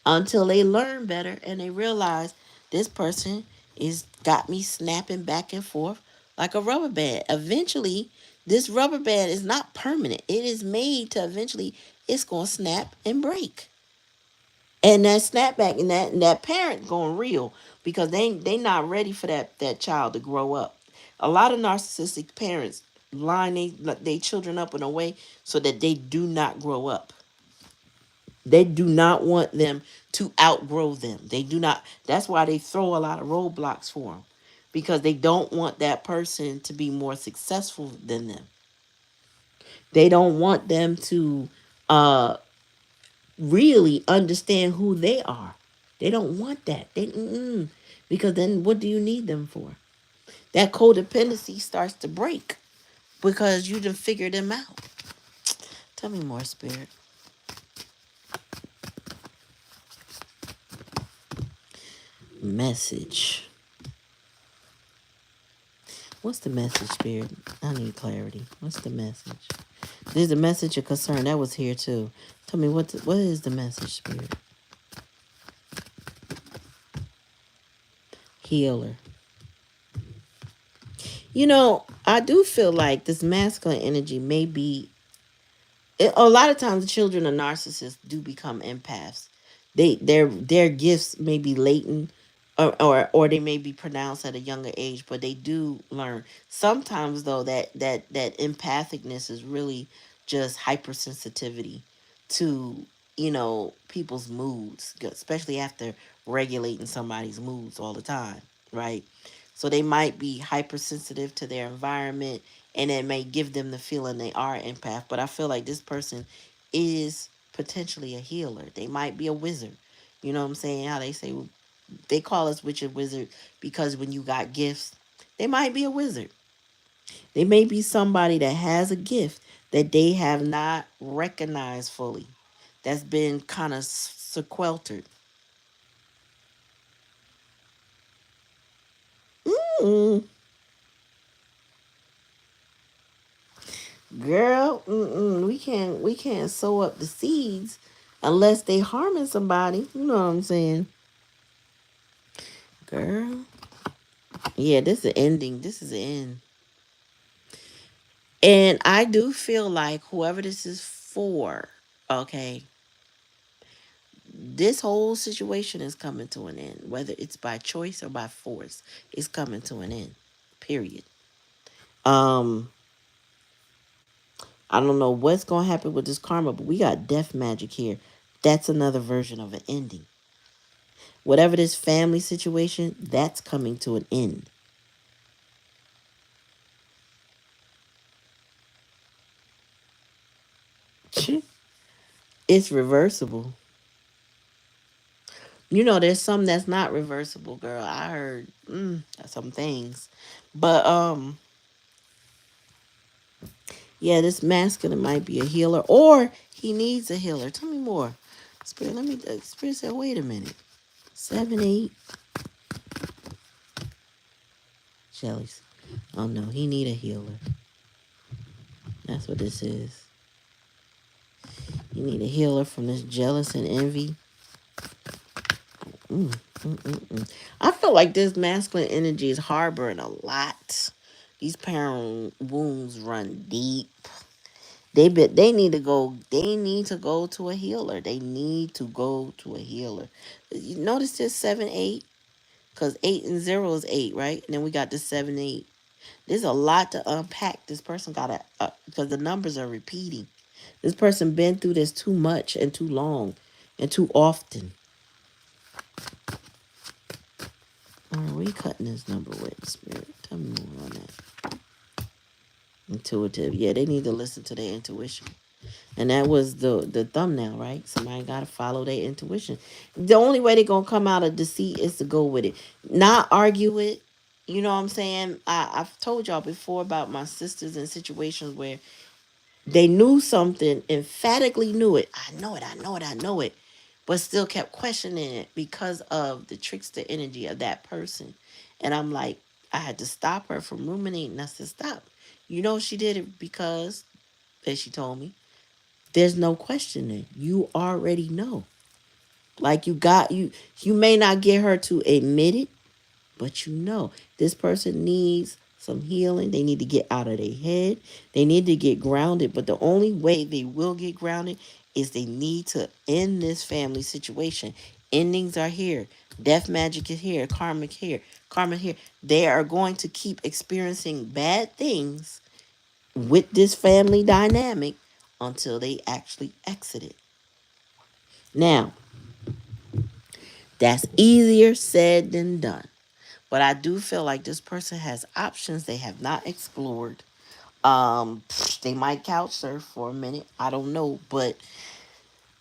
until they learn better and they realize this person is got me snapping back and forth like a rubber band. Eventually, this rubber band is not permanent. It is made to eventually it's gonna snap and break. And that snapback and that parent going real because they not ready for that child to grow up. A lot of narcissistic parents line they children up in a way so that they do not grow up. They do not want them to outgrow them. They do not. That's why they throw a lot of roadblocks for them, because they don't want that person to be more successful than them. They don't want them to uh really understand who they are. They don't want that. Because then what do you need them for? That codependency starts to break because you done figured them out. Tell me more, Spirit. Message. What's the message, Spirit? I need clarity. What's the message? There's a message of concern that was here too. Tell me what is the message, Spirit? Healer. I do feel like this masculine energy may be a lot of times children of narcissists do become empaths. Their gifts may be latent, or they may be pronounced at a younger age, but they do learn. Sometimes though, that empathicness is really just hypersensitivity to people's moods, especially after regulating somebody's moods all the time, right? So they might be hypersensitive to their environment, and it may give them the feeling they are empath. But I feel like this person is potentially a healer. They might be a wizard. You know what I'm saying? How they say they call us witch and wizard because when you got gifts, they might be a wizard. They may be somebody that has a gift that they have not recognized fully. That's been kind of sequeltered. Mm, girl, we can't sow up the seeds unless they harming somebody. You know what I'm saying, girl? Yeah, this is an ending. This is the end. And I do feel like whoever this is for, okay, this whole situation is coming to an end. Whether it's by choice or by force, it's coming to an end. Period. Um, I don't know what's gonna happen with this karma, but we got death magic here. That's another version of an ending. Whatever this family situation, that's coming to an end. It's reversible. There's some that's not reversible, girl. I heard some things, but yeah, this masculine might be a healer, or he needs a healer. Tell me more, Spirit. Let me. Spirit said, "Wait a minute, 7, 8, jellies. Oh no, he need a healer. That's what this is. You need a healer from this jealous and envy. Mm, I feel like this masculine energy is harboring a lot. These parent wounds run deep. They need to go. They need to go to a healer. They need to go to a healer. You notice this 7, 8, because 8 and 0 is 8, right? And then we got this 7, 8. There's a lot to unpack. This person got to because the numbers are repeating. This person been through this too much and too long and too often. All right, where you cutting this number with, Spirit? Tell me more on that. Intuitive. Yeah, they need to listen to their intuition. And that was the thumbnail, right? Somebody got to follow their intuition. The only way they're going to come out of deceit is to go with it. Not argue it. You know what I'm saying? I've told y'all before about my sisters in situations where they knew something, emphatically knew it. I know it, I know it, I know it. But still kept questioning it because of the trickster energy of that person. And I'm like, I had to stop her from ruminating. I said, stop. She did it because, as she told me, there's no questioning. You already know. Like you may not get her to admit it, but this person needs some healing. They need to get out of their head. They need to get grounded. But the only way they will get grounded is they need to end this family situation. Endings are here. Death magic is here. Karma here. They are going to keep experiencing bad things with this family dynamic until they actually exit it. Now, that's easier said than done. But I do feel like this person has options they have not explored. They might couch surf for a minute. I don't know, but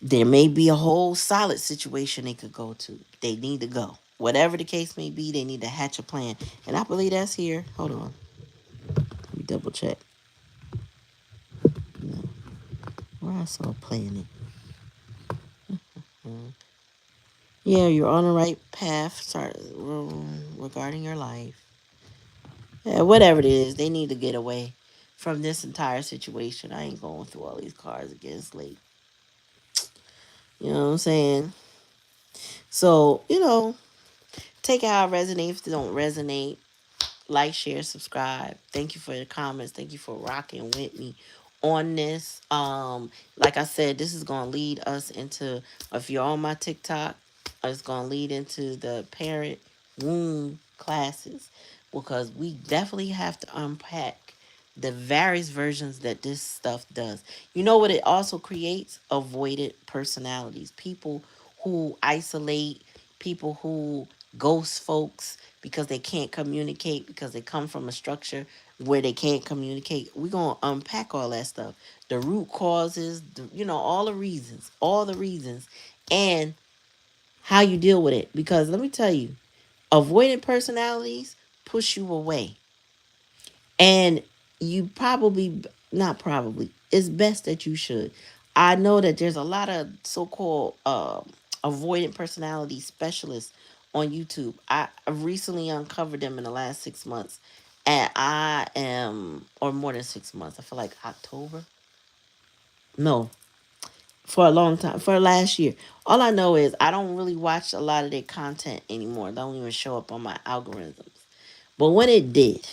there may be a whole solid situation they could go to. They need to go. Whatever the case may be, they need to hatch a plan. And I believe that's here. Hold on. Let me double check. No. Where I saw planet. Mm. Yeah, you're on the right path. Start regarding your life. Yeah, whatever it is, they need to get away from this entire situation. I ain't going through all these cards again. It's late. You know what I'm saying? So, take it how it resonates. If it don't resonate, like, share, subscribe. Thank you for the comments. Thank you for rocking with me on this. Like I said, this is gonna lead us into, if you're on my TikTok, it's gonna lead into the parent womb classes, because we definitely have to unpack the various versions that this stuff does. You know what it also creates? Avoided personalities. People who isolate, people who ghost folks because they can't communicate, because they come from a structure where they can't communicate. We're going to unpack all that stuff. The root causes, all the reasons, and how you deal with it. Because let me tell you, avoidant personalities push you away. And you probably, not probably, it's best that you should. I know that there's a lot of so-called avoidant personality specialists on YouTube. I recently uncovered them in the last 6 months. And I am, or more than 6 months, I feel like October. No, for a long time, for last year. All I know is I don't really watch a lot of their content anymore. They don't even show up on my algorithms. But when it did,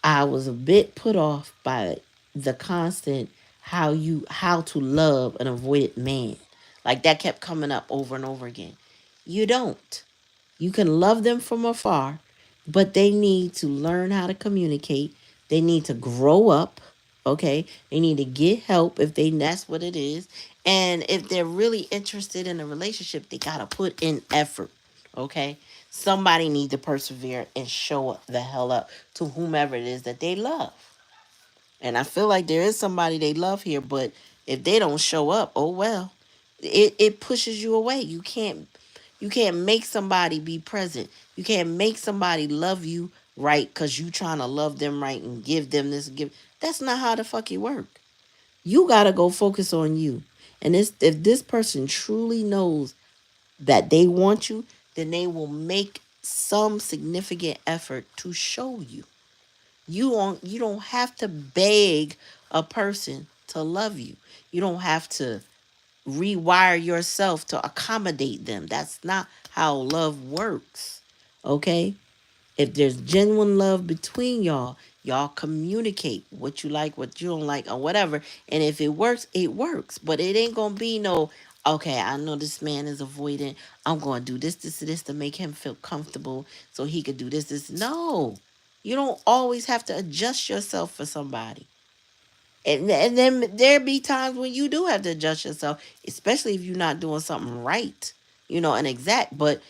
I was a bit put off by the constant how to love an avoided man. Like that kept coming up over and over again. You don't. You can love them from afar, but they need to learn how to communicate. They need to grow up. Okay. They need to get help if that's what it is. And if they're really interested in a relationship, they gotta put in effort. Okay. Somebody need to persevere and show up the hell up to whomever it is that they love. And I feel like there is somebody they love here, but if they don't show up, oh well. It pushes you away. You can't make somebody be present. You can't make somebody love you right because you trying to love them right and give them this and give. That's not how the fuck it work. You gotta go focus on you. And if this person truly knows that they want you, then they will make some significant effort to show you. You don't have to beg a person to love you. You don't have to rewire yourself to accommodate them. That's not how love works. Okay? If there's genuine love between y'all communicate what you like, what you don't like, or whatever. And if it works, it works. But it ain't gonna be no, okay, I know this man is avoidant. I'm gonna do this to make him feel comfortable so he could do this. No. You don't always have to adjust yourself for somebody. And then there be times when you do have to adjust yourself, especially if you're not doing something right, and exact. But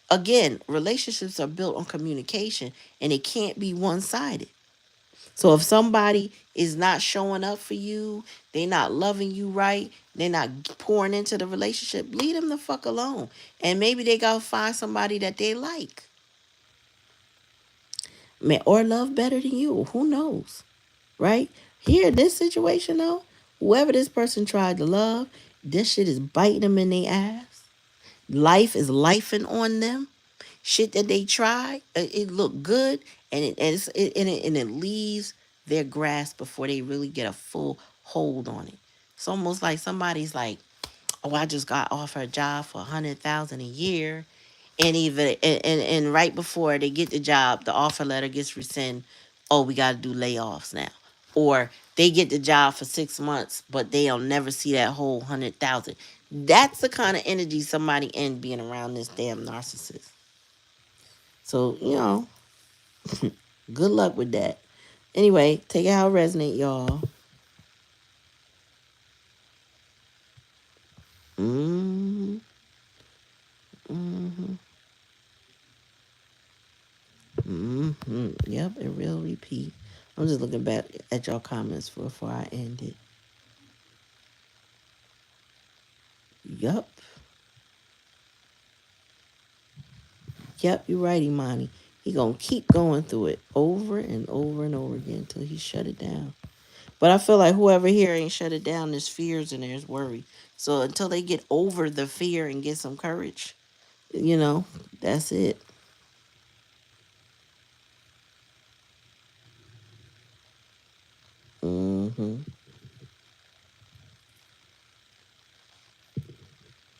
again, relationships are built on communication, and it can't be one sided. So if somebody is not showing up for you, they not loving you right, they're not pouring into the relationship, leave them the fuck alone. And maybe they gotta find somebody that they like, or love better than you. Who knows, right? Here, this situation though, whoever this person tried to love, this shit is biting them in their ass. Life is lifing on them. Shit that they try, it look good, and it leaves their grasp before they really get a full hold on it. It's almost like somebody's like, "Oh, I just got offered a job for 100,000 a year," and even and right before they get the job, the offer letter gets rescinded. Oh, we got to do layoffs now, or they get the job for 6 months, but they'll never see that whole 100,000. That's the kind of energy somebody in being around this damn narcissist. So, good luck with that. Anyway, take it how it resonate, y'all. Mm-hmm. Mm-hmm. Mm-hmm. Yep, it will repeat. I'm just looking back at your comments before I end it. Yup. Yep, you're right, Imani. He gonna keep going through it over and over and over again until he shut it down. But I feel like whoever here ain't shut it down, there's fears and there's worry. So until they get over the fear and get some courage, you know, that's it. Mm-hmm.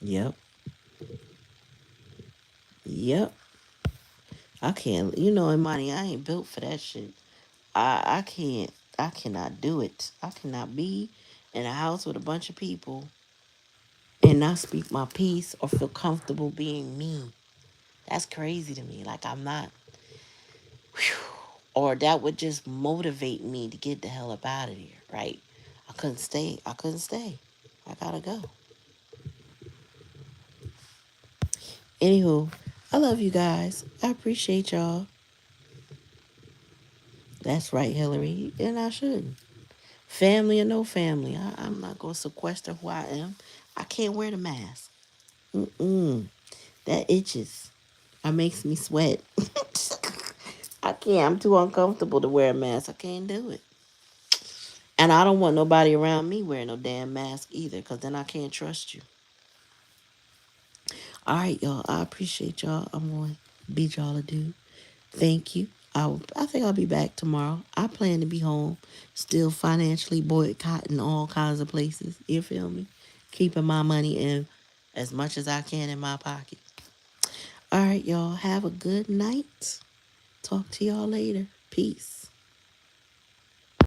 Yep. Yep. I can't, Imani, I ain't built for that shit. I can't, I cannot do it. I cannot be in a house with a bunch of people and not speak my piece or feel comfortable being me. That's crazy to me. Like I'm not, or that would just motivate me to get the hell up out of here, right? I couldn't stay. I couldn't stay. I gotta go. Anywho, I love you guys. I appreciate y'all. That's right, Hillary. And I shouldn't. Family or no family, I'm not gonna sequester who I am. I can't wear the mask. Mm-mm. That itches. It makes me sweat. I can't. I'm too uncomfortable to wear a mask. I can't do it. And I don't want nobody around me wearing no damn mask either, because then I can't trust you. All right, y'all. I appreciate y'all. I'm going to bid y'all adieu. Thank you. I think I'll be back tomorrow. I plan to be home, still financially boycotting all kinds of places. You feel me? Keeping my money in as much as I can in my pocket. All right, y'all. Have a good night. Talk to y'all later. Peace.